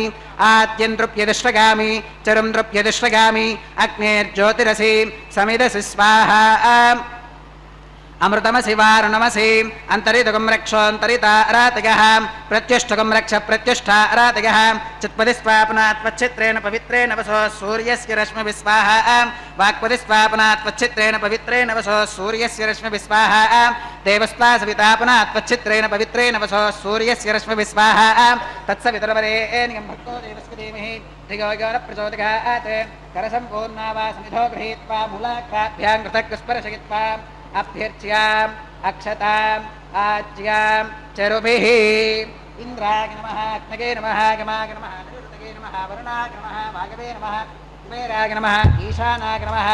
Speaker 2: आद्यं द्रुप्यदिष्टगामि चरुं द्रुप्यदिष्टगामि अग्नेर्ज्योतिरसि समिदसि स्वाहा अमृतमसि वारुणमसि अन्तरितुकं रक्षोऽन्तरितारातयः प्रत्युष्टुकं रक्ष प्रत्युष्टारातयः चित्पदिस्वापनात्वच्छित्रेण पवित्रेण वसो सूर्यस्य रश्मिभिः स्वाहा वाक्पदिस्वापनात्वच्छित्रेण पवित्रेण वसो सूर्यस्य रश्मिभिः स्वाहा देवस्वासवितापनात्वच्छित्रेण पवित्रेण वसो सूर्यस्य रश्मिभिः स्वाहा तत्सवितुर्वरेण्यं भक्तो देवस्य धीमहि धियो यो न प्रचोदयात् करसम्पूर्णा वा समिधो गृहीत्वा मूलाग्राभ्यां कृतकृस्पर्शयित्वा अभ्यर्च्याम् अक्षताम् आज्यां चरुभिः इन्द्राय नमः अग्नये नमः गमाय नमः निरुक्तये नमः वरुणाय नमः वागवे नमः कुबेराय नमः ईशानाय नमः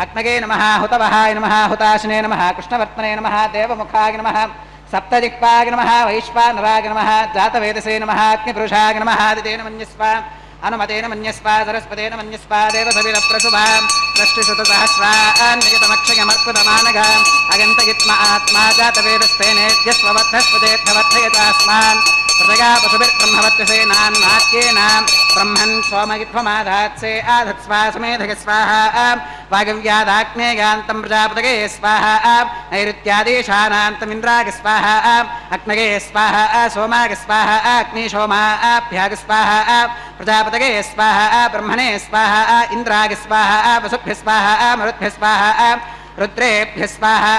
Speaker 2: अग्नये नमः हुतवहाय नमः हुताशने नमः कृष्णवर्त्मने नमः देवमुखाय नमः सप्तदिक्पाय नमः वैश्वानराय नमः जातवेदसे नमः अग्निपुरुषाय नमः आदितेन मन्यस्वा अनुमतेन मन्यस्वा सरस्वतेन मन्यस्वा देवसविरप्रसुभां षष्टिशतसहस्रान्यतमक्षयमर्पुतमानघाम् अगन्तयित्म आत्मा जातवेदस्तेनेद्यस्ववर्धस्वतेभ्यवर्धयतास्मान् प्रजगापशुभिर्ब्रह्मवर्त्यसेनान्नाट्येनां ब्रह्मन् सोमयित्वमाधात्से आधत्स्वा समेधय स्वाहा वागव्यादाग्नेयान्तं प्रजापतये स्वाहा नैऋत्यादेशानान्तमिन्द्राय स्वाहा अग्नये स्वाहा सोमाय स्वाहा अग्निशोमाभ्याग स्वाहा प्रजापतये स्वाहा ब्रह्मणे स्वाहा इंद्राय स्वाहा वसुभ्य स्वाहा मरुद्भ्य स्वाहा रुद्रेभ्य स्वाहा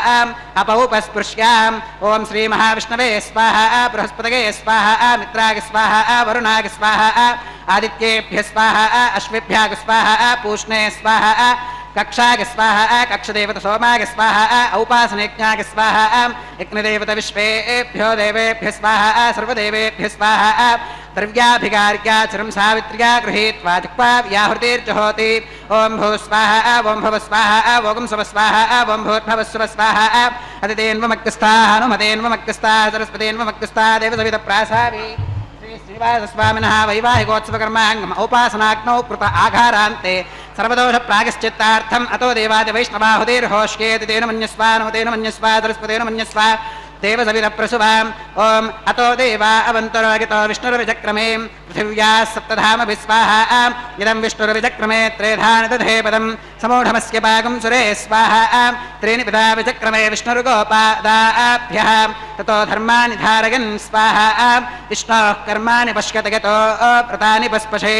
Speaker 2: अपौपस्पृश्याम् ओं श्री महाविष्णवे स्वाहा बृहस्पतये स्वाहा मित्राय स्वाहा वरुणाय स्वाहा आदित्येभ्य स्वाहा अश्विभ्याग स्वाहा पूष्णे स्वाहा कक्षाय स्वाहा कक्षदेवत सोमाय स्वाहा औपासनेज्ञाय स्वाहा यज्ञदेवत विश्वेभ्यो देवेभ्य स्वाहा सर्वदेवेभ्य स्वाहा द्रव्याभिकार्या चिरं सावित्र्या गृहीत्वा जिह्वा व्याहृतिर्जहोति ओं भू स्वाहा ओं भव स्वाहा ओं सुव स्वाहा ओं भूर्भवस्व स्वाहा अदितेन्वमग्गस्ताः हनुमतेन्वमग्गस्ताः सरस्वतेन्वमग्गस्ताः देवसवितप्रासावि श्रीवासस्वामिनः वैवाहिकोत्सवकर्माङ्गम् औपासनाग्नौ कृत आघारान्ते सर्वदोषप्रायश्चित्तार्थम् अतो देवादिवैष्णवाहुतिर्होष्येति तेन मन्यस्वानुमतेन मन्यस्वा सरस्वतेन मन्यस्वा देवसविरप्रसुभाम् ओं अतो देवा अवन्तरो विष्णुर्विचक्रमे पृथिव्याः सप्तधामभिः स्वाहा इदं विष्णुर्विचक्रमे त्रेधानि दधे पदं समूढमस्य पाकं सुरे स्वाहा त्रीणि पिता विचक्रमे विष्णुर्गोपादाभ्यः ततो धर्माणि धारयन् स्वाहा विष्णोः कर्माणि पश्यत यतो व्रतानि पस्पशे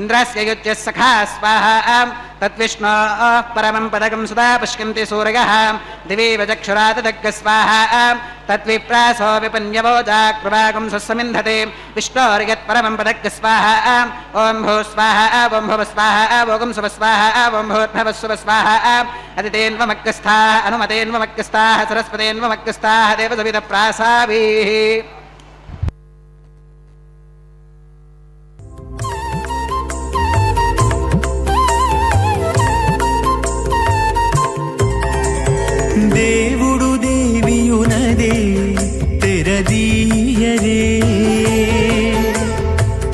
Speaker 2: इन्द्रस्य युज्यः सखा स्वाहा तद्विष्णोः परमं पदकं सदा पश्यन्ति सूरयः दिवि वचक्षुरातदग्गस्वाहा तद्विप्रासो विपन्य यवोजाकृपागं सुस्मिन्धते विष्णोर्यत्परमं पदक् स्वाहा ॐ भू स्वाहा ॐ भुव स्वाहा ॐ सुव स्वाहा ॐ भूर्भुवः सुव स्वाहा अदितेन्वमग्गस्थाः अनुमतेन्वमग्गस्थाः सरस्वतेन्वमग्गस्थाः देवसवितप्रासाभिः
Speaker 4: దేవుడు దేవియునదే తెరదీయరే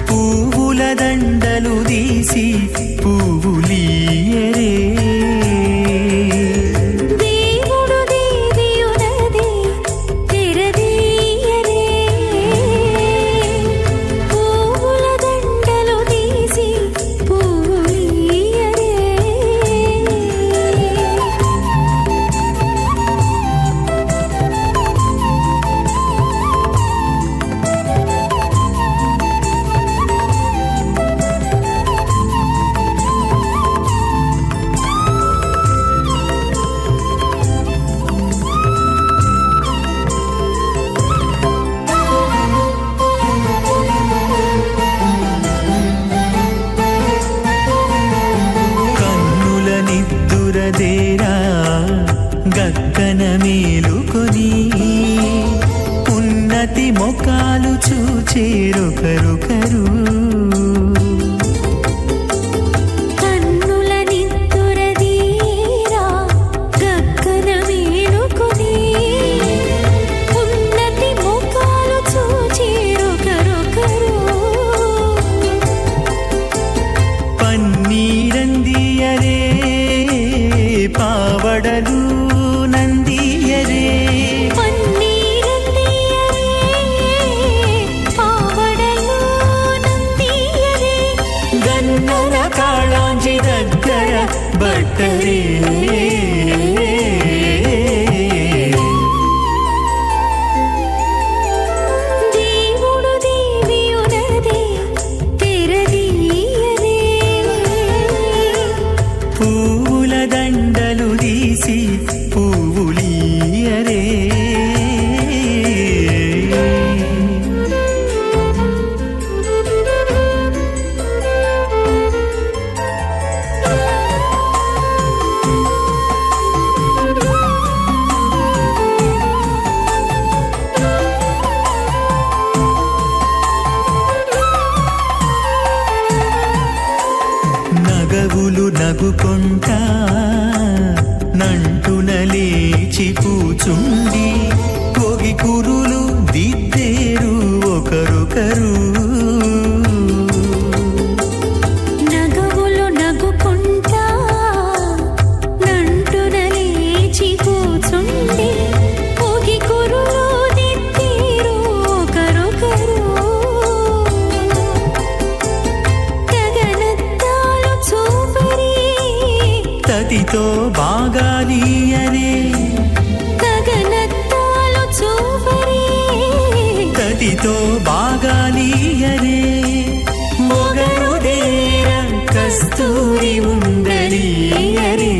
Speaker 4: పువ్వుల దండలు తీసి పువ్వులీయరే
Speaker 5: దేవుడు దేవియునదే తెరదీయరే పువ్వుల దండలు తీసి పువ్వులీయరే
Speaker 4: కన్నుల నిద్దురదేరా గక్కన మేలుకొని ఉన్నతి మొకాలు చూచేరొకరొకరు
Speaker 5: కన్నుల నిద్దురదీరా గక్కన మేలుకొని ఉన్నతి ముఖాలు చూచేరొకరొకరు
Speaker 4: పన్నీరందియరే పావడలు నందియరే
Speaker 5: పన్నీరందియరే పావడలు నందియరే
Speaker 4: గన్నర కాళాంజి దగ్గర బట్టరే
Speaker 5: దేవుడు దేవియునదే తెరదీయరే
Speaker 4: పువ్వుల దండలు తీసి పువ్వులీయరే నగవులు నగుకొంటా నంటున లేచి కూచుండి కొగి కురులు దిద్దేరు ఒకరొకరు
Speaker 5: నగవులు నగుకుంటా నంటున లేచి కూచుండి పోగి కురులు దిద్దేరు ఒకరొకరు గగనత్తాలు చూపరి
Speaker 4: తతితో బాగాలీయరే
Speaker 5: గగనత్తాలు చూపరి
Speaker 4: తతితో బాగాలీయరే మొగరు దేర కస్తూరి ఉండలీయరే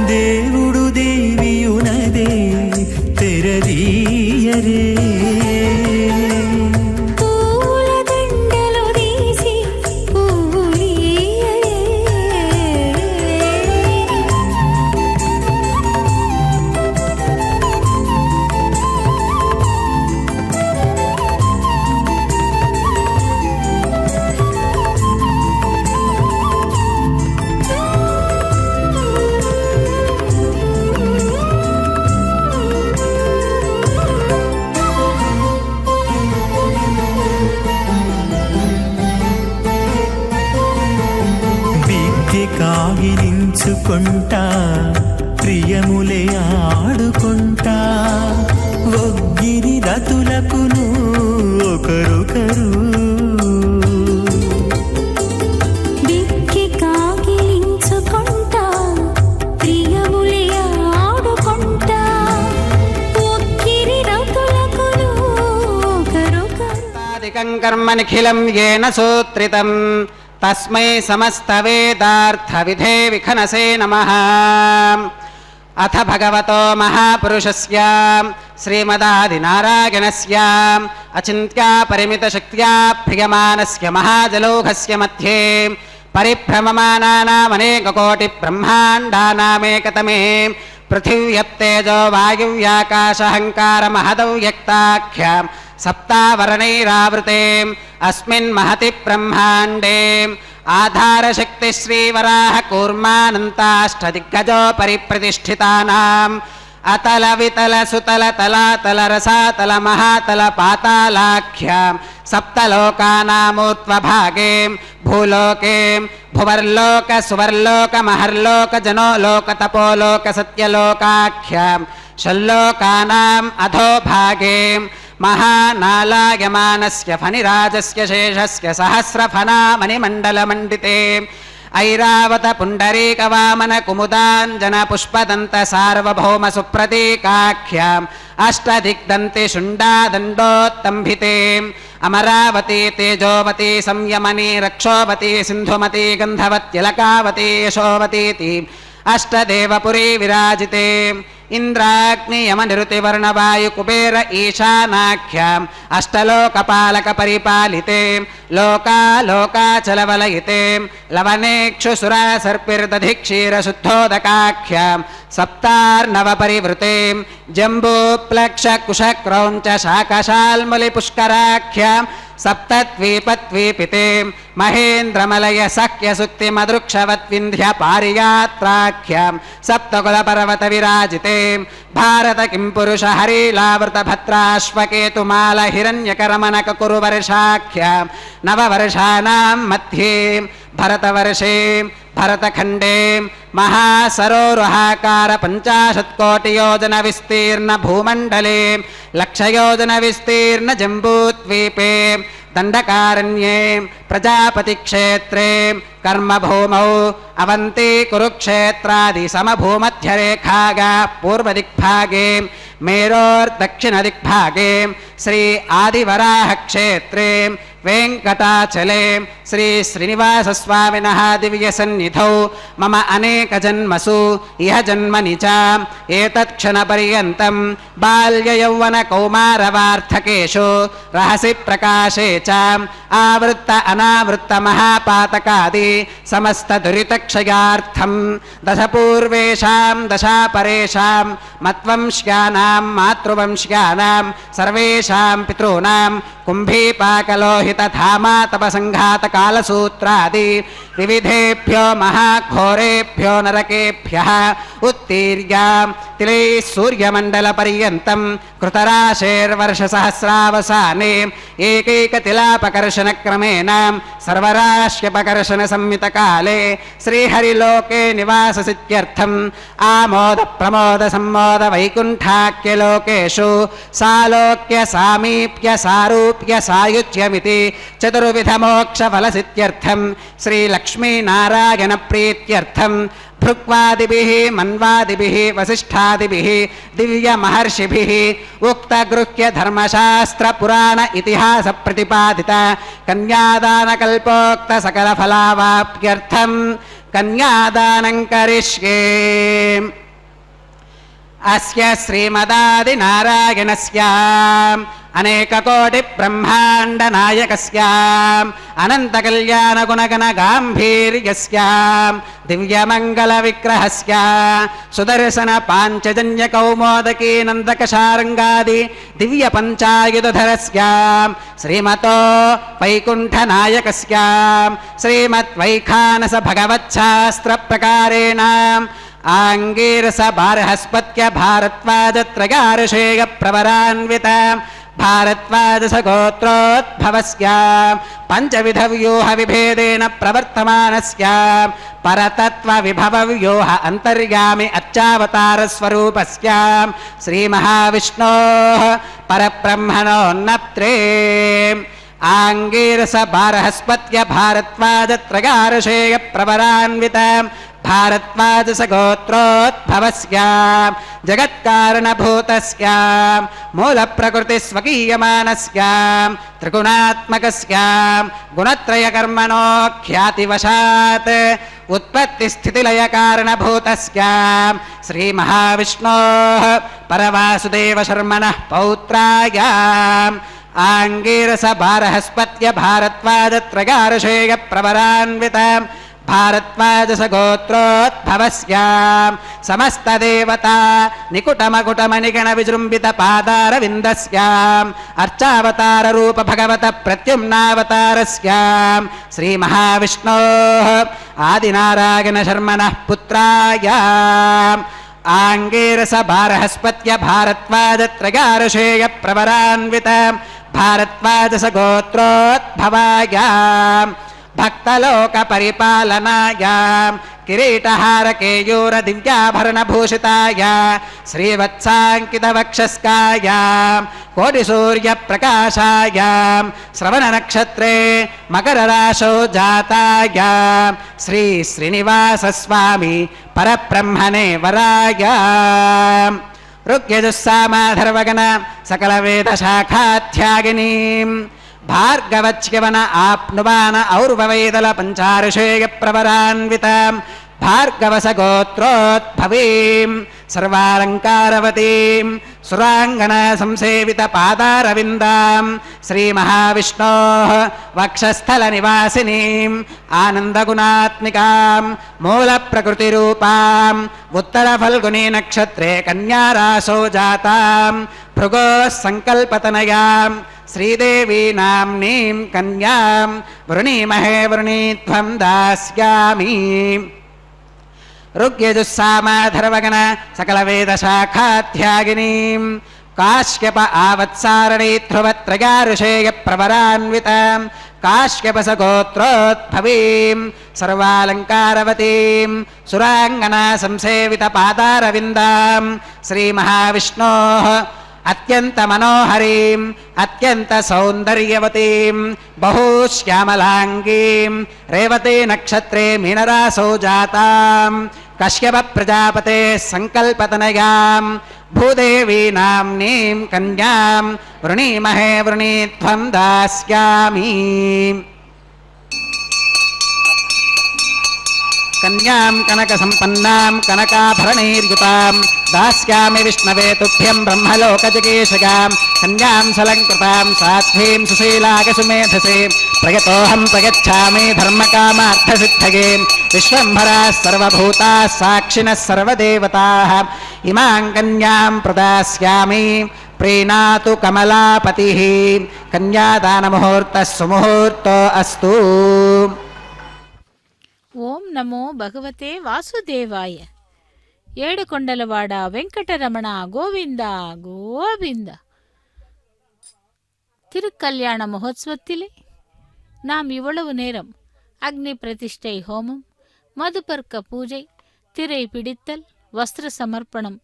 Speaker 4: దేవుడు దేవియునదే తెరదీయరే
Speaker 5: పూల దండలు తీసి పువ్వులీయరే
Speaker 4: కాగిలించుకుంటా ప్రియములే ఆడుకుంటా ఒగ్గిరి రతులకును ఒకరొకరు
Speaker 5: బిక్కి కాగిలించుకుంటా ప్రియములే ఆడుకుంటా ఒక్కిరి రతులకును ఒకరొకరు
Speaker 2: ఆదికం కర్మ నిఖిలం యేన సూత్రితం తస్మై సమస్తవేదార్థ విధే విఖనసే నమః अथ भगवतो महापुरुषस्य श्रीमदादिनारायणस्य अचिन्त्या परिमितशक्त्या प्रियमानस्य महाजलौघस्य मध्ये परिभ्रममानानामनेककोटिब्रह्माण्डानामेकतमे पृथिव्यप्तेजो वायुव्याकाशहङ्कारमहदव्यक्ताख्यां सप्तावरणैरावृते अस्मिन् महति ब्रह्माण्डे आधारशक्ति श्रीवराह कूर्मानन्ताष्टदिग्गजो परिप्रतिष्ठितानाम् अतल वितल सुतल तलातल रसातल महातल पातालाख्यां सप्तलोकानामूर्ध्वभागे भूलोके भुवर्लोक सुवर्लोक महर्लोक जनोलोक तपोलोक सत्यलोकाख्यां षल्लोकानाम् अधोभागे महानालायमानस्य फणिराजस्य शेषस्य सहस्रफणामणिमण्डलमण्डिते ऐरावत पुण्डरीक वामन कुमुदाञ्जन पुष्पदन्त सार्वभौम सुप्रतीकाख्याम् अष्टदिग्दन्ति शुण्डादण्डोत्तम्भिते अमरावती तेजोवती संयमनी रक्षोवती सिन्धुमती गन्धवत्यलकावती यशोवतीति अष्टदेवपुरी विराजिते इंद्राग्नि यम निरुतिवर्ण वायु कुबेर ईशानाख्याम् अष्टलोकपालक परिपालिते लोका लोकाचलवलयिते लवनेक्षु सुरा सर्पिर्दधि क्षीर शुद्धोदकाख्याम् सप्तार्णव परिवृते जम्बूप्लक्ष कुश क्रौञ्च शाकशाल्मुलि पुष्कराख्याम् सप्तद्वीपद्वीपिते महेन्द्रमलय सख्य सुक्ति मदृक्षवत् विन्ध्य पारियात्राख्याम् सप्तकुल पर्वत विराजिते भारत किं पुरुष हरिलावृत भद्राश्वकेतुमाल हिरण्यकरमनक कुरुवर्षाख्याम् नववर्षाणां मध्ये भरतवर्षे भरतखण्डे महासरोरुहाकार 50 कोटियोजन विस्तीर्ण भूमण्डले लक्षयोजन विस्तीर्ण जम्बूद्वीपे दण्डकारण्ये प्रजापतिक्षेत्रे कर्मभूमौ अवन्ती कुरुक्षेत्रादि समभूमध्यरेखागा पूर्वदिग्भागे मेरोर्दक्षिणदिग्भागे श्री आदिवराह क्षेत्रे वेङ्कटाचले श्री श्रीनिवासस्वामिनः दिव्यसन्निधौ मम अनेकजन्मसु इह जन्मनि च एतत्क्षणपर्यन्तं बाल्ययौवनकौमारवार्थकेषु रहसि प्रकाशे च आवृत्त अनावृत्त महापातकादि समस्त दुरितक्षयार्थं दशपूर्वेषां दशापरेषां मत्वंश्यानां मातृवंश्यानां सर्वेषां पितॄणां कुम्भीपाकलोहितधामा तपसङ्घातकालसूत्रादि विविधेभ्यो महाघोरेभ्यो नरकेभ्यः उत्तीर्य तिलैः सूर्यमण्डलपर्यन्तं कृतराशेर्वर्षसहस्रावसाने एकैकतिलापकर्षणक्रमेण सर्वराश्यपकर्षणसंयुतकाले श्रीहरिलोके निवाससिद्ध्यर्थम् आमोद प्रमोद सम्मोद वैकुण्ठाख्यलोकेषु सालोक्य सामीप्य सारूप्य सायुज्यमिति चतुर्विधमोक्षफलसिद्ध्यर्थं श्रीलक्ष्मीनारायणप्रीत्यर्थं भृक्वादिभिः मन्वादिभिः वसिष्ठादिभिः दिव्यमहर्षिभिः उक्तगृह्य धर्मशास्त्र पुराण इतिहास प्रतिपादित कन्यादानकल्पोक्त सकलफलावाप्त्यर्थं कन्यादानं करिष्ये। अस्य श्रीमदादिनारायणस्य अनेककोटि ब्रह्मांड नायकस्य अनंत कल्याण गुणगण गांभीर्यस्य दिव्यमंगल विग्रहस्य सुदर्शन पांचजन्य कौमोदकी नंदक शारंगादि दिव्य पंचायुधरस्य श्रीमतो वैकुंठ नायकस्य श्रीमत् वैखानस भगवच्छास्त्र प्रकारेण आंगीरस बारहस्पत्य भारद्वाज त्रयार्षेय प्रवरान्वित भारद्वाज सगोत्रोद्भवस्य पंचविध व्यूह विभेदेन प्रवर्तमानस्य परतत्व विभव व्यूह अंतर्यामि अर्चावतार स्वरूपस्य श्री महाविष्णोः परब्रह्मणोन्नत्रे आंगीरस बारहस्पत्य भारद्वाज त्रयार्षेय प्रवरान्वित भारद्वाज सगोत्रोद्भवस्य जगत्कारणभूतस्य मूलप्रकृतिस्वकीयमानस्य त्रिगुणात्मकस्य गुणत्रयकर्मणो ख्यातिवशात् उत्पत्तिस्थितिलयकारणभूतस्य श्रीमहाविष्णोः परवासुदेवशर्मणः पौत्राय आङ्गीरसभारहस्पत्य भारद्वाजत्रयाऋषेयप्रवरान्वित भारद्वाजसगोत्रोद्भवस्यां समस्तदेवता निकुटमकुटमनिगणविजृम्भितपादारविन्दस्याम् अर्चावताररूप भगवतः प्रत्युम्नावतारस्यां श्रीमहाविष्णोः आदिनारायणशर्मणः पुत्राय आङ्गीरसभारहस्पत्य भारद्वाजत्रयाऋषेयप्रवरान्वित भारद्वाजसगोत्रोद्भवाय भक्तलोक परिपालनाय किरीटहार केयूर दिव्याभरणभूषिताय श्रीवत्साङ्कितवक्षस्काय कोटिसूर्यप्रकाशाय श्रवणनक्षत्रे मकरराशौ जाताय श्री श्रीनिवासस्वामी परब्रह्मणे वराय ऋग्यजुस्सामाधर्वगण सकलवेदशाखाध्यागिनीम् भार्गवच्यवन आप्नुवान और्ववेदल पञ्चाऋषेयप्रवरान्विताम् भार्गवसगोत्रोद्भवीम् सर्वालङ्कारवतीम् सुराङ्गना संसेवितपादारविन्दाम् श्रीमहाविष्णोः वक्षस्थलनिवासिनीम् आनन्दगुणात्मिकाम् मूलप्रकृतिरूपाम् उत्तरफल्गुनी नक्षत्रे कन्याराशौ जाताम् भृगोः सङ्कल्पतनयाम् श्रीदेवी नाम्नीं कन्यां वृणीमहे वृणीत्वं दास्यामि ऋग्यजुस्सामाधर्वगण सकलवेदशाखाध्यागिनीं काश्यप आवत्सारणी ध्रुवत्रयाऋषेयप्रवरान्वितां काश्यपसगोत्रोद्भवीं सर्वालङ्कारवतीं सुराङ्गना संसेवितपादारविन्दां श्रीमहाविष्णोः अत्यंत मनोहरीं अत्यंत सौंदर्यवतीं बहुश्यामलांगीं रेवती नक्षत्रे मीनरासौ जातां कश्यप प्रजापते संकल्पतनयां भूदेवी नाम्नीं कन्यां वृणीमहे वृणीत्वं दास्यामि कन्यां कनकसम्पन्नां कनकाभरणैर्युतां दास्यामि विष्णवे तुभ्यं ब्रह्मलोकजगेशगां कन्यां सलङ्कृतां साध्वीं सुशीलागसुमेधसे प्रयतोऽहं प्रगच्छामि धर्मकामार्थसिद्धये विश्वम्भराः सर्वभूताः साक्षिणः सर्वदेवताः इमां कन्यां प्रदास्यामि प्रीणातु कमलापतिः कन्यादानमुहूर्तः सुमुहूर्तो अस्तु।
Speaker 3: ஓம் நமோ பகவதே வாசுதேவாய. ஏடுகொண்டலவாட வெங்கடரமணா கோவிந்தா கோவிந்தா. திருக்கல்யாண மகோத்சவத்திலே நாம் இவ்வளவு நேரம் அக்னி பிரதிஷ்டை ஹோமம், மதுபர்க்க பூஜை, திரை பிடித்தல், வஸ்திர சமர்ப்பணம்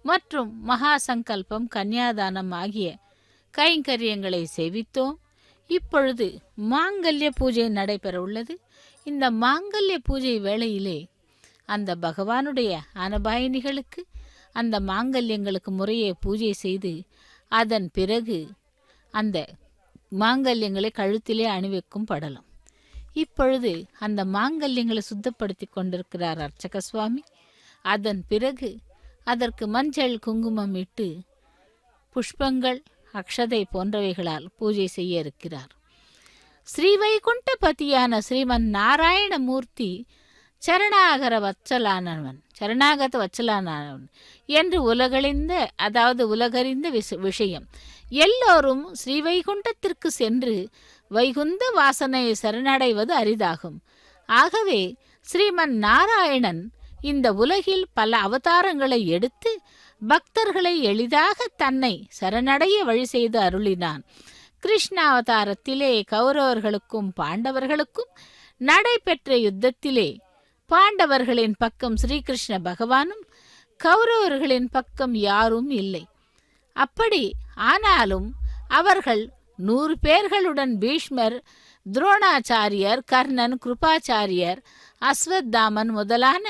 Speaker 3: மற்றும் மகா சங்கல்பம் கன்யாதானம் ஆகிய கைங்கரியங்களை சேவித்தோம். இப்பொழுது மாங்கல்ய பூஜை நடைபெற உள்ளது. இந்த மாங்கல்ய பூஜை வேளையிலே அந்த பகவானுடைய அனபாயினிகளுக்கு அந்த மாங்கல்யங்களுக்கு முறையே பூஜை செய்து அதன் பிறகு அந்த மாங்கல்யங்களை கழுத்திலே அணிவிக்கும் படலம். இப்பொழுது அந்த மாங்கல்யங்களை சுத்தப்படுத்தி கொண்டிருக்கிறார் அர்ச்சக சுவாமி. அதன் பிறகு அதற்கு மஞ்சள் குங்குமம் இட்டு புஷ்பங்கள் அக்ஷதை போன்றவைகளால் பூஜை செய்ய இருக்கிறார். ஸ்ரீவைகுண்டபதியான ஸ்ரீமன் நாராயணமூர்த்தி சரணாகத வச்சலானவன் என்று உலகறிந்த விஷயம். எல்லோரும் ஸ்ரீவைகுண்டத்திற்கு சென்று வைகுந்த வாசனையை சரணடைவது அரிதாகும். ஆகவே ஸ்ரீமன் நாராயணன் இந்த உலகில் பல அவதாரங்களை எடுத்து பக்தர்களை எளிதாக தன்னை சரணடைய வழி செய்து அருளினான். கிருஷ்ண அவதாரத்திலே கௌரவர்களுக்கும் பாண்டவர்களுக்கும் நடைபெற்ற யுத்தத்திலே பாண்டவர்களின் பக்கம் ஸ்ரீகிருஷ்ண பகவானும் கௌரவர்களின் பக்கம் யாரும் இல்லை. அப்படி ஆனாலும் அவர்கள் 100 பேர்களுடன் பீஷ்மர், துரோணாச்சாரியர், கர்ணன், கிருபாச்சாரியர், அஸ்வத்தாமன் முதலான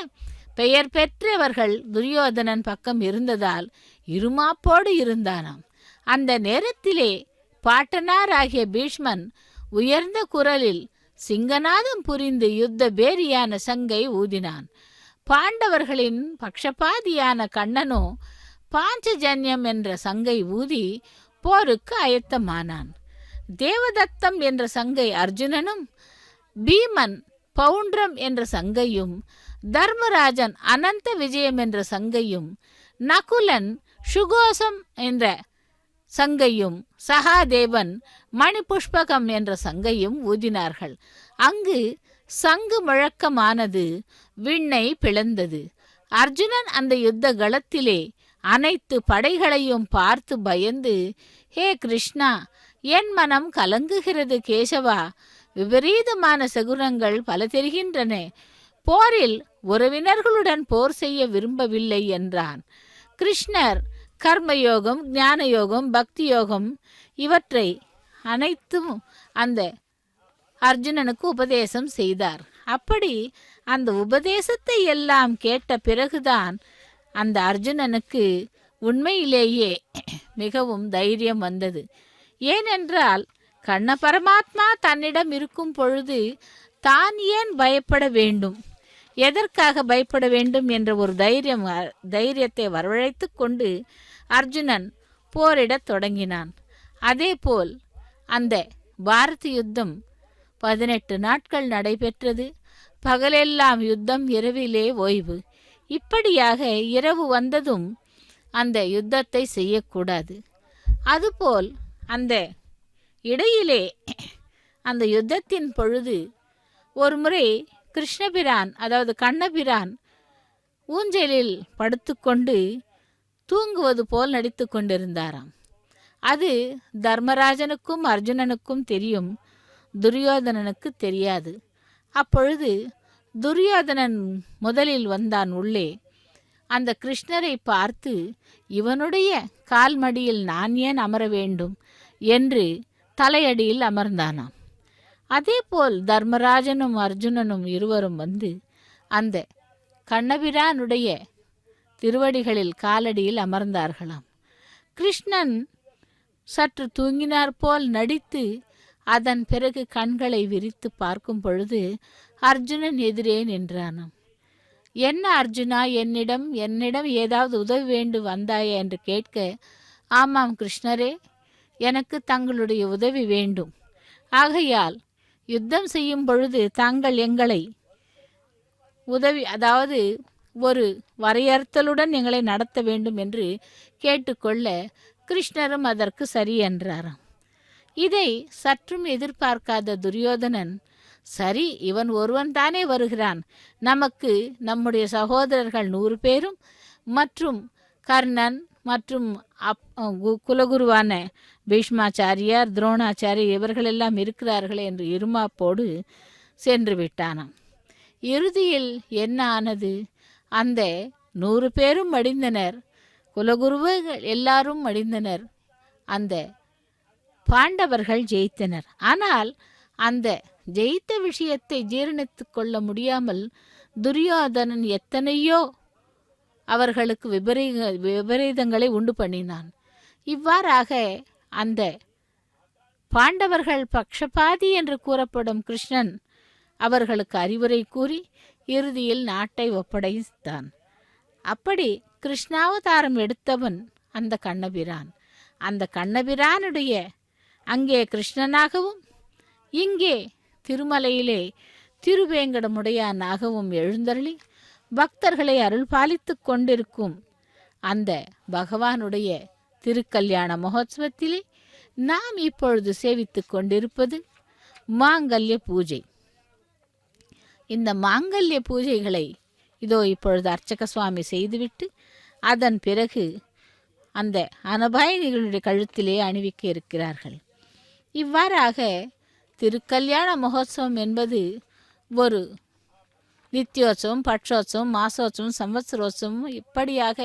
Speaker 3: பெயர் பெற்றவர்கள் துரியோதனன் பக்கம் இருந்ததால் இருமாப்போடு இருந்தானாம். அந்த நேரத்திலே பாட்டனார் ஆகிய பீஷ்மன் உயர்ந்த குரலில் சிங்கநாதம் புரிந்து யுத்த பேரியான சங்கை ஊதினான். பாண்டவர்களின் பக்ஷபாதியான கண்ணனோ பாஞ்சஜன்யம் என்ற சங்கை ஊதி போருக்கு ஆயத்தமானான். தேவதத்தம் என்ற சங்கை அர்ஜுனனும், பீமன் பவுண்ட்ரம் என்ற சங்கையும், தர்மராஜன் அனந்த விஜயம் என்ற சங்கையும், நகுலன் சுகோசம் என்ற சங்கையும், சகாதேவன் மணிபுஷ்பகம் என்ற சங்கையும் ஊதினார்கள். அங்கு சங்கு முழக்கமானது விண்ணை பிளந்தது. அர்ஜுனன் அந்த யுத்த களத்திலே அனைத்து படைகளையும் பார்த்து பயந்து, ஹே கிருஷ்ணா, என் மனம் கலங்குகிறது கேசவா, விபரீதமான சகுனங்கள் பல தெரிகின்றன, போரில் உறவினர்களுடன் போர் செய்ய விரும்பவில்லை என்றான். கிருஷ்ணர் கர்மயோகம், ஞான யோகம், பக்தி யோகம் இவற்றை அனைத்தும் அந்த அர்ஜுனனுக்கு உபதேசம் செய்தார். அப்படி அந்த உபதேசத்தை எல்லாம் கேட்ட பிறகுதான் அந்த அர்ஜுனனுக்கு உண்மையிலேயே மிகவும் தைரியம் வந்தது. ஏனென்றால் கண்ண பரமாத்மா தன்னிடம் இருக்கும் பொழுது தான் ஏன் பயப்பட வேண்டும், எதற்காக பயப்பட வேண்டும் என்ற ஒரு தைரியத்தை வரவழைத்து கொண்டு அர்ஜுனன் போரிடத் தொடங்கினான். அதேபோல் அந்த பாரத யுத்தம் 18 நாட்கள் நடைபெற்றது. பகலெல்லாம் யுத்தம், இரவிலே ஓய்வு. இப்படியாக இரவு வந்ததும் அந்த யுத்தத்தை செய்யக்கூடாது. அதுபோல் அந்த இடையிலே அந்த யுத்தத்தின் பொழுது ஒரு முறை கிருஷ்ணபிரான், அதாவது கண்ணபிரான், ஊஞ்சலில் படுத்துக்கொண்டு தூங்குவது போல் நடித்து கொண்டிருந்தாராம். அது தர்மராஜனுக்கும் அர்ஜுனனுக்கும் தெரியும், துரியோதனனுக்கு தெரியாது. அப்பொழுது துரியோதனன் முதலில் வந்தான் உள்ளே. அந்த கிருஷ்ணரை பார்த்து, இவனுடைய கால்மடியில் நான் ஏன் அமர வேண்டும் என்று தலையடியில் அமர்ந்தானாம். அதேபோல் தர்மராஜனும் அர்ஜுனனும் இருவரும் வந்து அந்த கண்ணபிரானுடைய திருவடிகளில் காலடியில் அமர்ந்தார்களாம். கிருஷ்ணன் சற்று தூங்கினார் போல் நடித்து அதன் பிறகு கண்களை விரித்து பார்க்கும் பொழுது அர்ஜுனன் எதிரே நின்றானாம். என்ன அர்ஜுனா, என்னிடம் ஏதாவது உதவி வேண்டு வந்தாயா என்று கேட்க, ஆமாம் கிருஷ்ணரே, எனக்கு தங்களுடைய உதவி வேண்டும். ஆகையால் யுத்தம் செய்யும் பொழுது தாங்கள் எங்களை உதவி, அதாவது ஒரு வரையறுத்தலுடன் எங்களை நடத்த வேண்டும் என்று கேட்டுக்கொள்ள கிருஷ்ணரும் அதற்கு சரி என்றாராம். இதை சற்றும் எதிர்பார்க்காத துரியோதனன், சரி, இவன் ஒருவன் தானே வருகிறான், நமக்கு நம்முடைய சகோதரர்கள் 100 பேரும் மற்றும் கர்ணன் மற்றும் குலகுருவான பீஷ்மாச்சாரியார், துரோணாச்சாரியர் இவர்களெல்லாம் இருக்கிறார்களே என்று இருமாப்போடு சென்று விட்டானாம். இறுதியில் என்ன ஆனது? அந்த 100 பேரும் மடிந்தனர், குலகுருவர்கள் எல்லாரும் மடிந்தனர், அந்த பாண்டவர்கள் ஜெயித்தனர். ஆனால் அந்த ஜெயித்த விஷயத்தை ஜீரணித்து கொள்ள முடியாமல் துரியோதனன் எத்தனையோ அவர்களுக்கு விபரீதங்களை உண்டு பண்ணினான். இவ்வாறாக அந்த பாண்டவர்கள் பக்ஷபாதி என்று கூறப்படும் கிருஷ்ணன் அவர்களுக்கு அறிவுரை கூறி இறுதியில் நாட்டை ஒப்படைத்தான். அப்படி கிருஷ்ணாவதாரம் எடுத்தவன் அந்த கண்ணபிரான். அந்த கண்ணபிரானுடைய அங்கே கிருஷ்ணனாகவும் இங்கே திருமலையிலே திருவேங்கடமுடையானாகவும் எழுந்தருளி பக்தர்களை அருள் பாலித்து கொண்டிருக்கும் அந்த பகவானுடைய திருக்கல்யாண மகோத்சவத்திலே நாம் இப்பொழுது சேவித்து கொண்டிருப்பது மாங்கல்ய பூஜை. இந்த மாங்கல்ய பூஜைகளை இதோ இப்பொழுது அர்ச்சக சுவாமி செய்துவிட்டு அதன் பிறகு அந்த அனபாயினிகளுடைய கழுத்திலே அணிவிக்க இருக்கிறார்கள். இவ்வாறாக திருக்கல்யாண மகோத்சவம் என்பது ஒரு நித்தியோத்சவம், பட்சோத்சவம், மாசோத்சவம், சம்வத்சரோத்சவம், இப்படியாக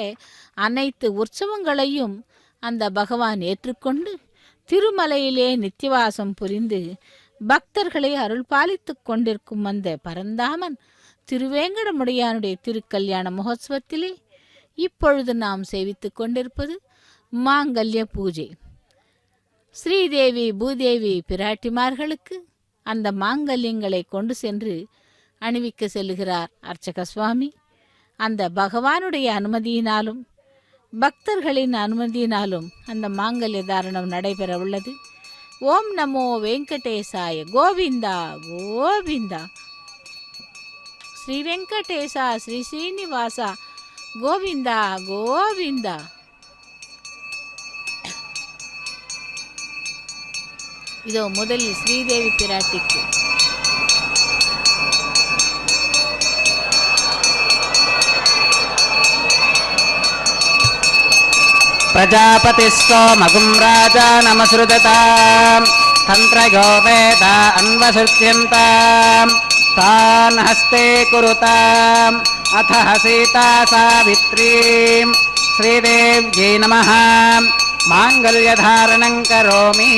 Speaker 3: அனைத்து உற்சவங்களையும் அந்த பகவான் ஏற்றுக்கொண்டு திருமலையிலே நித்தியவாசம் புரிந்து பக்தர்களை அருள் பாலித்து கொண்டிருக்கும் அந்த பரந்தாமன் திருவேங்கடமுடையானுடைய திருக்கல்யாண மகோத்சவத்திலே இப்பொழுது நாம் சேவித்து கொண்டிருப்பது மாங்கல்ய பூஜை. ஸ்ரீதேவி பூதேவி பிராட்டிமார்களுக்கு அந்த மாங்கல்யங்களை கொண்டு சென்று அணிவிக்க செல்லுகிறார் அர்ச்சக சுவாமி. அந்த பகவானுடைய அனுமதியினாலும் பக்தர்களின் அனுமதியினாலும் அந்த மாங்கல்ய தாரணம் நடைபெற உள்ளது. ஓம் நமோ வெங்கடேசாய. கோவிந்தா கோவிந்தா. ஸ்ரீ வெங்கடேசா ஸ்ரீ ஸ்ரீனிவாசா கோவிந்தா கோவிந்தா. இதோ முதலில் ஸ்ரீதேவி பிராட்டிக்கு
Speaker 2: प्रजापतिस्तोमगुं राजा नमसृजताम् तन्त्रयो वेद अन्वसृज्यन्ताम् तान् हस्ते कुरुताम् अथ सीता सावित्रीं श्रीदेव्यै नमः माङ्गल्यधारणं करोमि.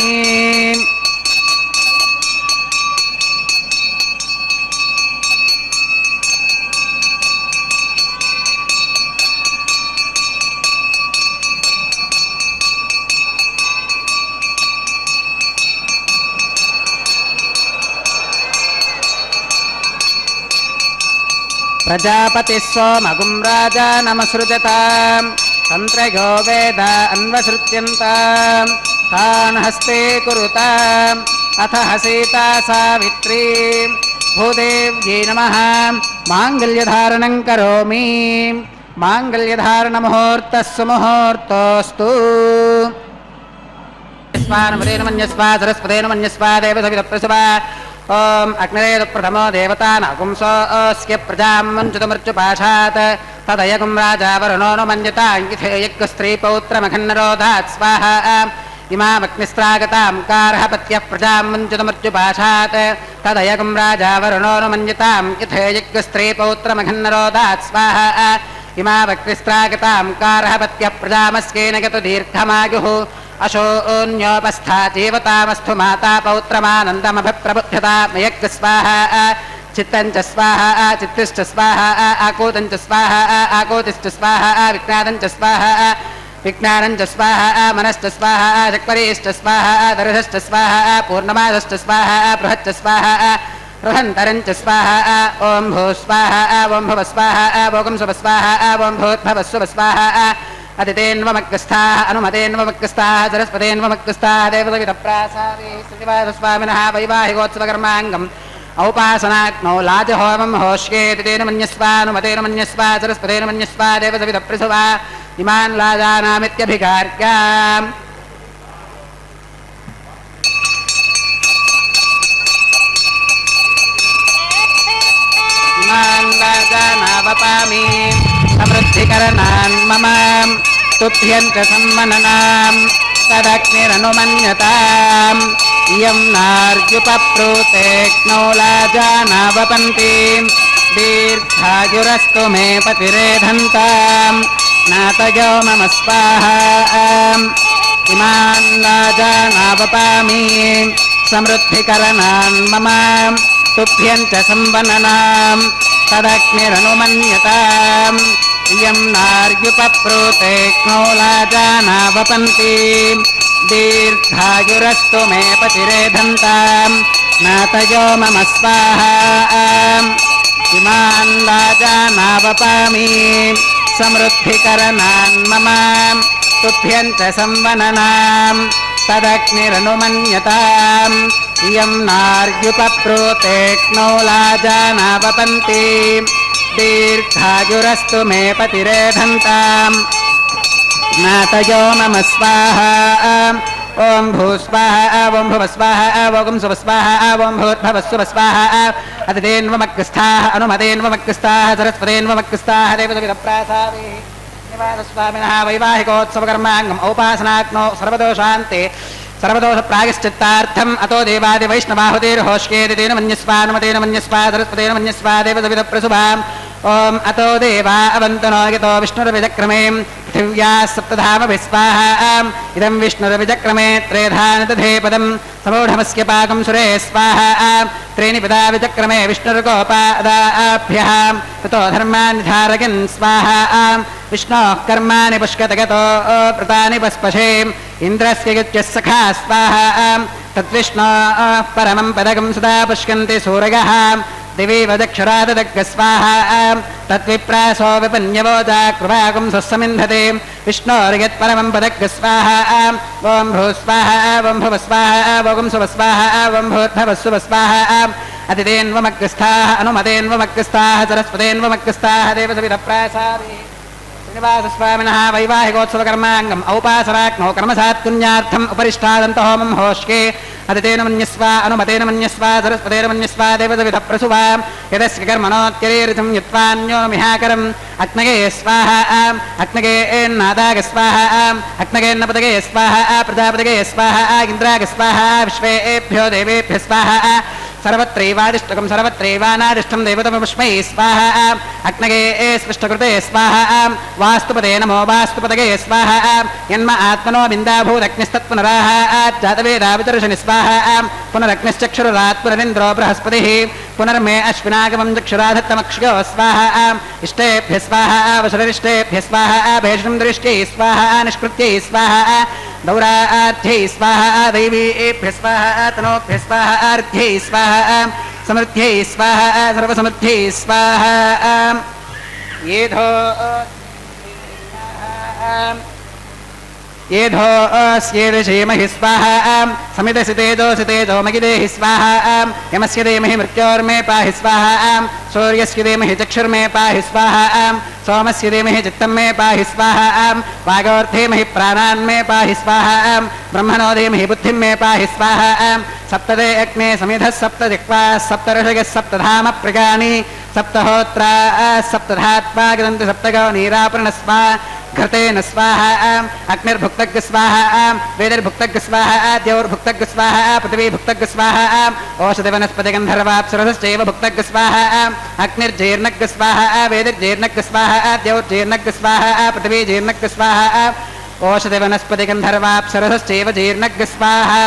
Speaker 2: प्रजापतिस्सोमगुं राजा नमसृजताम् तन्त्रयो वेद अन्वसृज्यन्ताम् तान् हस्ते कुरुताम् अथ सीता सावित्रीं भूदेव्यै नमः माङ्गल्यधारणं करोमि. माङ्गल्यधारणमुहूर्तः सुमुहूर्तोऽस्तु. स्वानमदेन मन्यस्वा सरस्वतेन मन्यस्वा देवसविदप्रसवा. ओम अग्निरेद प्रथमो देवता नागुंसोऽस्य प्रजां मञ्चुतमर्चुपाशात् तदयगुं राजा वरुणो न मन्यताङ्गिथे यज्ञस्त्रीपौत्रमखन्नरोधात् स्वाहा. इमामग्निस्त्रागतां कारहपत्यः प्रजां मञ्चुतमर्चुपाशात् तदयगुं राजा वरुणो न मन्यतां यथे यज्ञस्त्रीपौत्रमखन्नरोधात् स्वाहा. इमामग्निस्त्रागतां कारहपत्यः प्रजामस्केन गतो दीर्घमायुः अशोन्योपस्था जीवतामस्तु माता पौत्रमानन्दमभिप्रबुध्यतामयज्ञ स्वाहा. चित्तञ्च स्वाहा चित्तिश्च स्वाहा आकूतञ्च स्वाहा आकूतिश्च स्वाहा विज्ञानञ्च स्वाहा विज्ञानञ्च स्वाहा मनश्च स्वाहा चक्वरीश्च स्वाहा दर्शश्च स्वाहा पूर्णमासश्च स्वाहा बृहच्च स्वाहा बृहन्तरञ्च स्वाहा. ॐ भू स्वाहा ॐ भुव स्वाहा भोगं शुभ स्वाहा ॐ भूद्भवस्व स्वाहा. अदितेन्वमग्रस्थाः अनुमतेन्वमग्रस्थाः सरस्वतेन्वमग्रस्थाः देवसविदप्रासादे श्रीनिवासस्वामिनः वैवाहिकोत्सवकर्माङ्गम् औपासनाग्नौ लाजहोमं होष्येतितेन मन्यस्वानुमतेन मन्यस्वा सरस्वतेन मन्यस्वा देवसविदप्रसवा. इमान् लाजानामित्यभिकार्याम् इमान् लाजानावपामि समृद्धिकरणान् मम तुभ्यञ्च सम्मननाम् तदग्निरनुमन्यताम् इयं नार्युपप्रूतेऽग्नौ लाजानावपन्ति दीर्घायुरस्तु मे पतिरेधन्ताम् नातयो मम स्वाहा. इमान् लाजानावपामि समृद्धिकरणान् मम तुभ्यञ्च सम्वननाम् तदग्निरनुमन्यताम् इयं नार्युपप्रूतेऽग्नौ लाजानावपन्ति दीर्घायुरस्तु मे पतिरेधन्ताम् नातयो मम स्वाहा. इमान् लाजानावपामि समृद्धिकरणान् मम तुभ्यञ्च संवननाम् तदग्निरनुमन्यताम् इयं नार्युपप्रूतेऽग्नौ लाजानावपन्ति दीर्घायुरस्तु मे पतिरेधन्ताम् नातयो मम स्वाहा. ॐ भूस्वाहा ॐ भुवस्वाहा ॐ सुवस्वाहा ॐ भूद्भवस्वस्वाहा. अदितेन्वमग्रस्थाः अनुमतेन्वमग्रस्थाः सरस्वतेन्वमग्रस्थाः देवसविदप्रासादे श्रीनिवासस्वामिनः वैवाहिकोत्सवकर्माङ्गम् औपासनाग्नौ सर्वदोषान्ते सर्वदोषप्रायश्चित्तार्थम् अतो देवादिवैष्णवाहुतिर्होष्येतितेन मन्यस्वानुमतेन मन्यस्वा सरस्वतेन मन्यस्वा देवसविदप्रसुभाम्. ओम अतो देवा अवन्तनो यतो विष्णुर्विजक्रमे पृथिव्याः सप्तधामभिस्वाहा. इदं विष्णुर्विजक्रमे त्रेधान दधे पदं समूढमस्य पाकं सुरे स्वाहा. त्रीणि पदा विचक्रमे विष्णुर्गोपादाभ्यः ततो धर्मान् धारयन् स्वाहा. विष्णोः कर्माणि पुष्कतगतो प्रतानि पस्पशे इन्द्रस्य युज्यः सखा स्वाहा. तद्विष्णोः परमं पदकं सदा पुष्कन्ति सूरयः दिवि वदक्षराददग्ग स्वाहा तद्विप्रासो विपन्यवोजा कृपागुं स्वस्समिन्धते विष्णोर्यत्परमं पदग्ग स्वाहा ॐ भूः स्वाहा ॐ भुवः स्वाहा ॐ सुवः स्वाहा ॐ भूर्भुवः सुवः स्वाहा अतिदेन्वमग्रस्थाः अनुमतेन्वमग्रस्थाः सरस्वतेन्वमग्रस्थाः देवसविधप्रासादे श्रीनिवासस्वामिनः वैवाहिकोत्सवकर्माङ्गम् औपासराग्नौ कर्मसात्पुण्यार्थम् उपरिष्टादन्त होमं होष्के अदितेन मन्यस्व अनुमतेन मन्यस्व सरस्वतेन मन्यस्व देवसविधप्रसुवा यदस्य कर्मणोत्यरेरितं यत्त्वान्यो मिहाकरम् अग्नगे स्वाहा अग्नगे नादाग स्वाहा अग्नगेन्नपदगे स्वाहा प्रजापदगे स्वाहा इन्द्राग स्वाहा विश्वेभ्यो देवेभ्यः स्वाहा सर्वत्रैवादिष्टकं सर्वत्रैवानादिष्टं देवतमपुष्मै स्वाहा अग्नगे स्पृष्टकृते स्वाहा वास्तुपदे नमो वास्तुपदगे स्वाहा यन्म आत्मनो बिन्दाभूदग्निस्तत्पुनराः जातवेदावितर्षणि स्वाहा पुनरग्निश्चक्षुरात् पुनरिन्द्रो बृहस्पतिः पुनर्मे अश्विनागमं चक्षुराधत्तमक्षयो स्वाहा इष्टेभ्यः स्वाहा वशरिष्टेभ्यः स्वाहा भेषणं दृष्ट्यै स्वाहा निष्कृत्यै स्वाहा दौरार्थ्यै स्वाहा दैवीभ्यः स्वाहा तनोभ्यः स्वाहा अर्घ्यै स्वाहा समृद्ध्यै स्वाहा सर्वसमृद्ध्यै स्वाहा येधो येधो अस्येदशेमहि स्वाहा समिदसि तेजोसि तेजो मगिदेहि स्वाहा यमस्य देमहि मृत्योर्मे पाहि स्वाहा सूर्यस्य देमहि चक्षुर्मे पाहि स्वाहा सोमस्य देमहि चित्तं मे पाहि स्वाहा वागोर्धेमहि प्राणान् मे पाहि स्वाहा ब्रह्मणो देमहि बुद्धिं मे पाहि स्वाहा सप्तदे अग्ने समिधः सप्तजिह्वा सप्तऋषयः सप्तधाम प्रगानि सप्तहोत्रा सप्तधात्मा गदन्ति सप्तगो नीरापृणस्वा घृतेन स्वाहा अग्निर्भुक्तग् स्वाहा वेदिर्भुक्तग् स्वाहा द्यौर्भुक्तग् स्वाहा पृथिवीभुक्तग् स्वाहा ओषधिवनस्पतिगन्धर्वाप्सरसश्चैव भुक्तग् स्वाहा अग्निर्जीर्णग् स्वाहा वेदिर्जीर्णग् स्वाहा द्यौर्जीर्णग् स्वाहा पृथिवीजीर्णग् स्वाहा ओषधिवनस्पतिगन्धर्वाप्सरसश्चैव जीर्णग् स्वाहा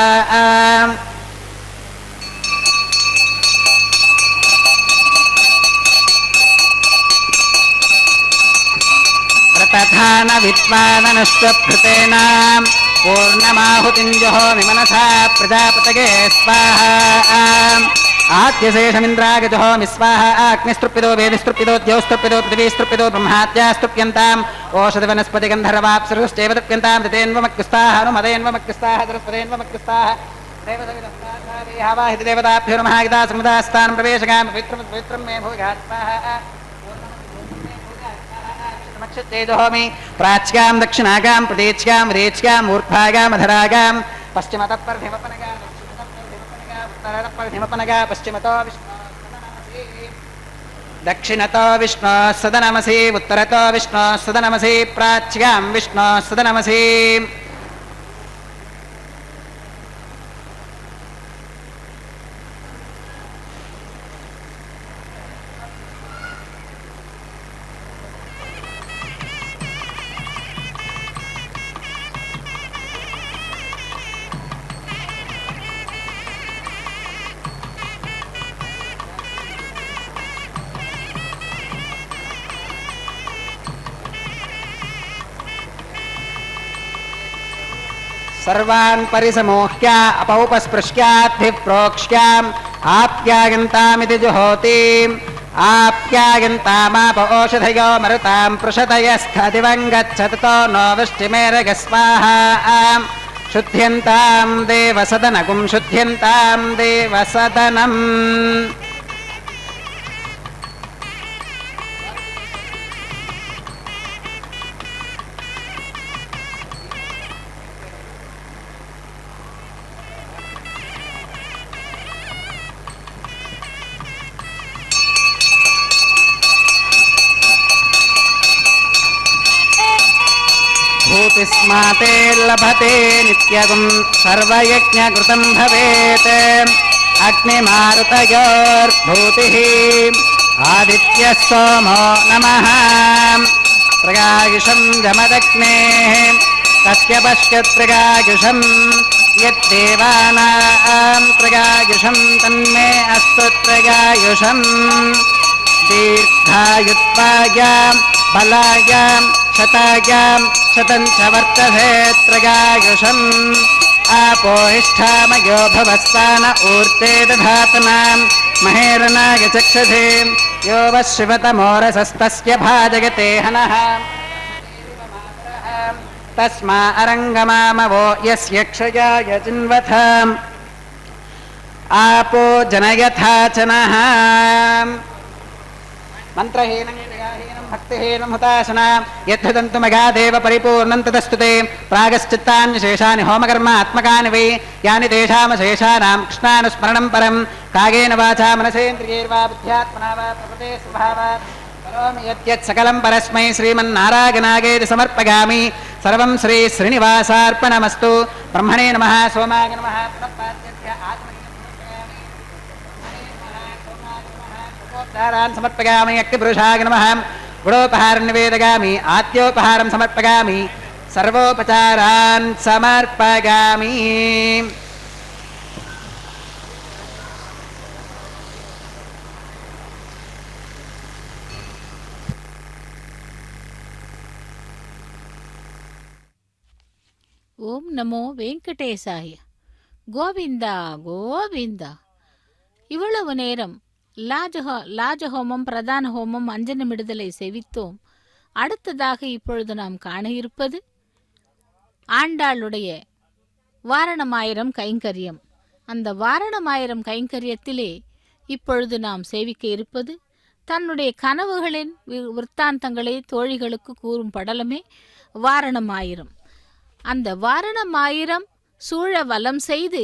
Speaker 2: तथा न विद्वाननश्च भृतेन पूर्णमाहुतिं जहोमि मनसा प्रजापतये स्वाहा आद्यशेषमिन्द्राय जहोमि स्वाहा अग्निस्तृप्यतो वेदिस्तृप्यतो द्यौस्तृप्यतो पृथिवीस्तृप्यतो ब्रह्माद्यास्तृप्यन्ताम् ओषधिवनस्पतिगन्धर्वाप्सरश्चैव तृप्यन्तां ऋतेन्वमग्रस्ताः अनुमतेन्वमग्रस्ताः सरस्वतेन्वमग्रस्ताः देवसविदस्तावाहिति देवताभ्यो नमः गीता समुदास्तानं प्रवेशकां पवित्रं मे भूयात् स्वाहा तेजोमि प्राच्यां दक्षिणागां प्रतीच्यां रेच्यां ऊर्ध्वागां अधरागां पश्चिमतः परधिमपनगा उत्तरतः परधिमपनगा पश्चिमतो दक्षिणतो विष्णो सदनमसि उत्तरतो विष्णो सदनमसि प्राच्यां विष्णो सदनमसि सर्वान् परिसमोह्य अपौपस्पृश्याद्भिप्रोक्ष्याम् आप्यायन्तामिति जुहोतिम् आप्यायन्तामाप ओषधयो मरुतां पृषतयस्थदिवं गच्छतो नो वृष्टिमेरग स्वाहा शुद्ध्यन्तां देवसदनकुं शुद्ध्यन्तां देवसदनम् भूतिस्माते लभते नित्यगुं सर्वयज्ञकृतं भवेत् अग्निमारुतयोर्भूतिः आदित्यः सोमो नमः प्रगायुषं जमदग्नेः तस्य पश्यत् प्रगायुषं यद्देवानां प्रगायुषं तन्मे अस्तु प्रगायुषं दीर्घायुत्वायां बलायां शतायां शतं च वर्तते प्रगायुषं आपोहिष्ठामयो भवस्तान ऊर्ते दधातनाम् महेरनाय चक्षुषे यो वः शिवतमोरसस्तस्य भाजयते हनः तस्मा अरङ्गमामवो यस्य क्षयाय चिन्वथाम् आपो जनयथा च नः मन्त्रहीनं क्रियाहीनं भक्तिहीनं हुताशना यद्धुदन्तु मगादेव परिपूर्णं तदस्तुते प्रागश्चित्तान्यशेषानि होमकर्मात्मकानि वै यानि तेषामशेषाणां कृष्णानुस्मरणं परं कायेन वाचा मनसेन्द्रियैर्वा बुद्ध्यात्मना वा प्रकृते स्वभावात् करोमि यद्यत् सकलं परस्मै श्रीमन्नारायणायेति समर्पयामि सर्वं श्री श्रीनिवासार्पणमस्तु ब्रह्मणे नमः सोमाय नमः दारान् समर्पयामि अक्तिपुरुषाय नमः गुणोपहारं निवेदयामि आद्योपहारं समर्पयामि सर्वोपचारान् समर्पयामि
Speaker 3: ఓం నమో వెంకటేశాయ గోవింద గోవింద இவ்வளவு நேரம் லாஜஹோமம் பிரதான ஹோமம் அஞ்சனமிடுதலை செவித்தோம். அடுத்ததாக இப்பொழுது நாம் காண இருப்பது ஆண்டாளுடைய வாரணமாயிரம் கைங்கரியம். அந்த வாரணமாயிரம் கைங்கரியத்திலே இப்பொழுது நாம் சேவிக்க இருப்பது தன்னுடைய கனவுகளின் விற்த்தாந்தங்களை தோழிகளுக்கு கூறும் படலமே வாரணமாயிரம். அந்த வாரணமாயிரம் சூழ வலம் செய்து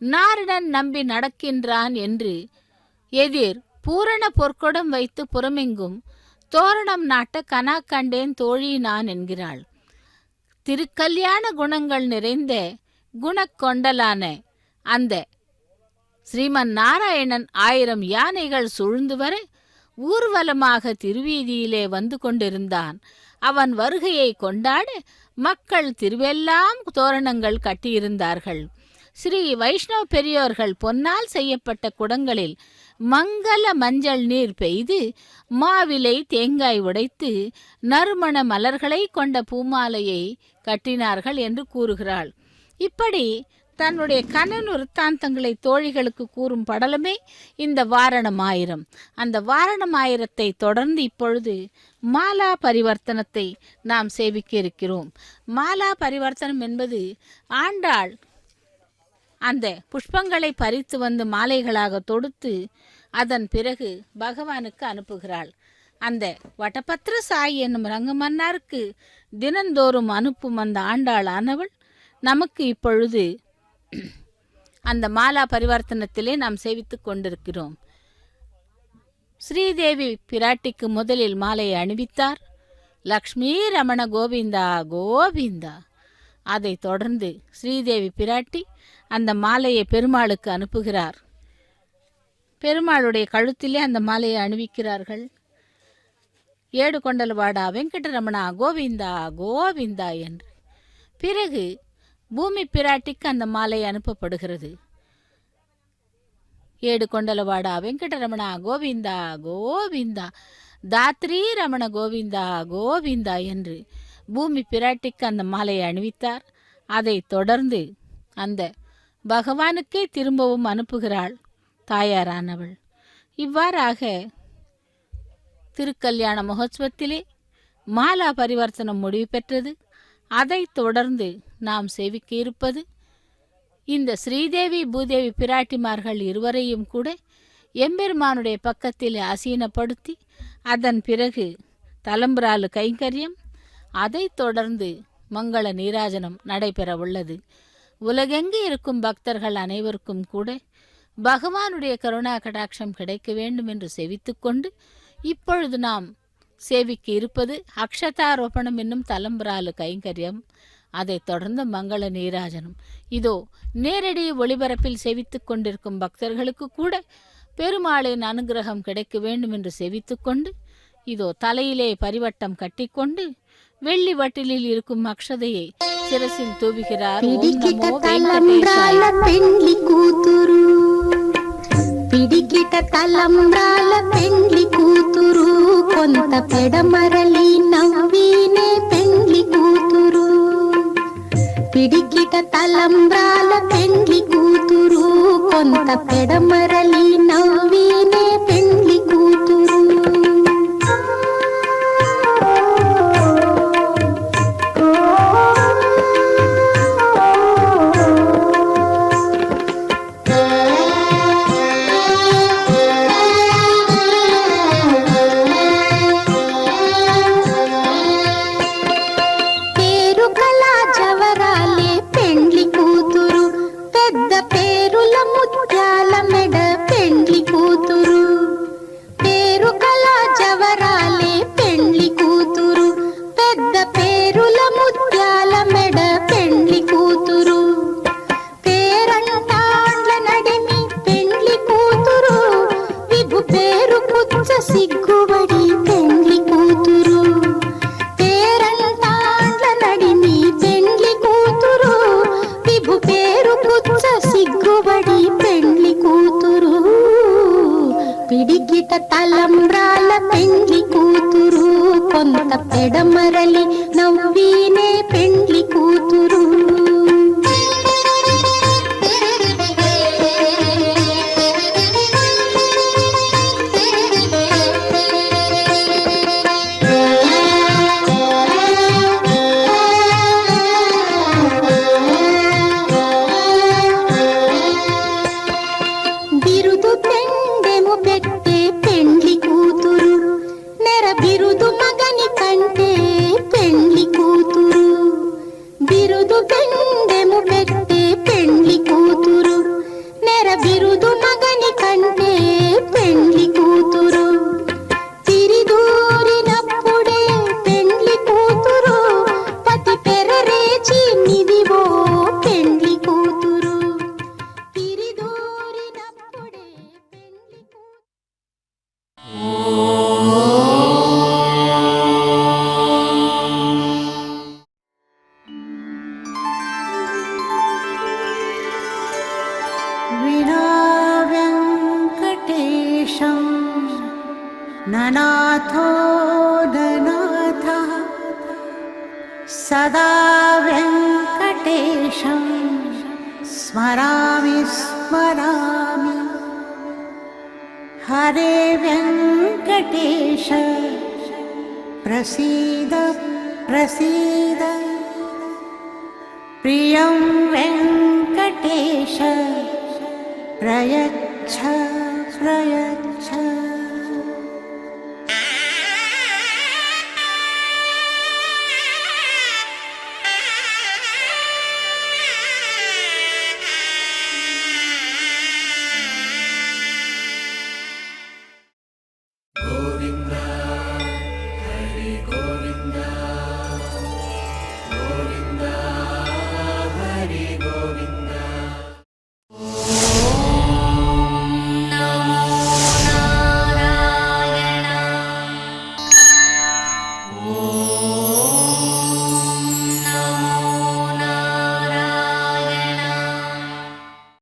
Speaker 3: நாரணன் நம்பி நடக்கின்றான் என்று எதிர் பூரண பொற்கொடம் வைத்து புறமெங்கும் தோரணம் நாட்ட கனா கண்டேன் தோழி நான் என்கிறாள். திருக்கல்யாண குணங்கள் நிறைந்த குணக்கொண்டலான அந்த ஸ்ரீமன் நாராயணன் 1000 யானைகள் சூழ்ந்து வர ஊர்வலமாக திருவீதியிலே வந்து கொண்டிருந்தான். அவன் வருகையை கொண்டாட மக்கள் திருவெல்லாம் தோரணங்கள் கட்டியிருந்தார்கள். ஸ்ரீ வைஷ்ணவ பெரியோர்கள் பொன்னால் செய்யப்பட்ட குடங்களில் மங்கள மஞ்சள் நீர் பெய்து மாவிலை தேங்காய் உடைத்து நறுமண மலர்களை கொண்ட பூமாலையை கட்டினார்கள் என்று கூறுகிறாள். இப்படி தன்னுடைய கனவு விருத்தாந்தங்களை தோழிகளுக்கு கூறும் படலமே இந்த வாரணமாயிரம். அந்த வாரணமாயிரத்தை தொடர்ந்து இப்பொழுது மாலா பரிவர்த்தனத்தை நாம் சேவிக்க இருக்கிறோம். மாலா பரிவர்த்தனம் என்பது ஆண்டாள் அந்த புஷ்பங்களை பறித்து வந்து மாலைகளாக தொடுத்து அதன் பிறகு பகவானுக்கு அனுப்புகிறாள். அந்த வட்டபத்திர சாயி என்னும் ரங்கமன்னாருக்கு தினந்தோறும் அனுப்பும் அந்த ஆண்டாள் ஆனவள் நமக்கு இப்பொழுது அந்த மாலா பரிவர்த்தனத்திலே நாம் சேவித்து கொண்டிருக்கிறோம். ஸ்ரீதேவி பிராட்டிக்கு முதலில் மாலையை அணிவித்தார். லக்ஷ்மி ரமண கோவிந்தா கோவிந்தா. அதை தொடர்ந்து ஸ்ரீதேவி பிராட்டி அந்த மாலையை பெருமாளுக்கு அனுப்புகிறார். பெருமாளுடைய கழுத்திலே அந்த மாலையை அணிவிக்கிறார்கள். ஏடு கொண்டல்வாடா வெங்கடரமணா கோவிந்தா கோவிந்தா என்று. பிறகு பூமி பிராட்டிக்கு அந்த மாலை அனுப்பப்படுகிறது. ஏடு கொண்டலவாடா வெங்கடரமணா கோவிந்தா கோவிந்தா தாத்ரி ரமண கோவிந்தா கோவிந்தா என்று பூமி பிராட்டிக்கு அந்த மாலையை அணிவித்தார். அதை தொடர்ந்து அந்த பகவானுக்கே திரும்பவும் அனுப்புகிறாள் தாயாரானவள். இவ்வாறாக திருக்கல்யாண மகோத்சவத்திலே மாலா பரிவர்த்தனம் முடிவு பெற்றது. அதை தொடர்ந்து நாம் சேவிக்க இருப்பது இந்த ஸ்ரீதேவி பூதேவி பிராட்டிமார்கள் இருவரையும் கூட எம்பெருமானுடைய பக்கத்தில் ஆசீனப்படுத்தி அதன் பிறகு தலம்புராலு கைங்கரியம், அதை தொடர்ந்து மங்கள நீராஜனம் நடைபெற உள்ளது. உலகெங்கு இருக்கும் பக்தர்கள் அனைவருக்கும் கூட பகவானுடைய கருணா கடாட்சம் கிடைக்க வேண்டும் என்று செவித்துக்கொண்டு இப்பொழுது நாம் சேவிக்க இருப்பது அக்ஷதாரோபணம் என்னும் தலம்புராலு கைங்கரியம். அதை தொடர்ந்து மங்கள நீராஜனம். இதோ நேரடி ஒளிபரப்பில் செவித்துக் கொண்டிருக்கும் பக்தர்களுக்கு கூட பெருமாளின் அனுகிரகம் கிடைக்க வேண்டும் என்று செவித்துக்கொண்டு இதோ தலையிலே பரிவட்டம் கட்டிக்கொண்டு வெள்ளி வட்டிலில் இருக்கும் அக்ஷதையை சிரசில் தூவுகிறார்.
Speaker 5: పిడికిట తలంబ్రాల పెండ్లి కూతురు కొంత పెడమరలి నవ్వినే పెండ్లి కూతురు పిడికిట పిడికిట తలంబ్రాల పెండ్లి కూతురు కొంత పెడమరలి నవ్వినే పెండ్లి కూతురు. సిగ్గుబడి పెండ్లి కూతురు పేరంటాండ్ల నడిమి పెండ్లి కూతురు విభు పేరు కుచ్చ సిగ్గుబడి పెండ్లి కూతురు పిడికిట తలంబ్రాల పెండ్లి కూతురు కొంత పెడమరలి నవ్వినే పెండ్లి కూతురు.
Speaker 6: ननाथो ननाथः सदा वेङ्कटेशं स्मरामि स्मरामि. हरे वेङ्कटेश प्रसीद प्रसीद. प्रियं वेङ्कटेश प्रयच्छ प्रयच्छ.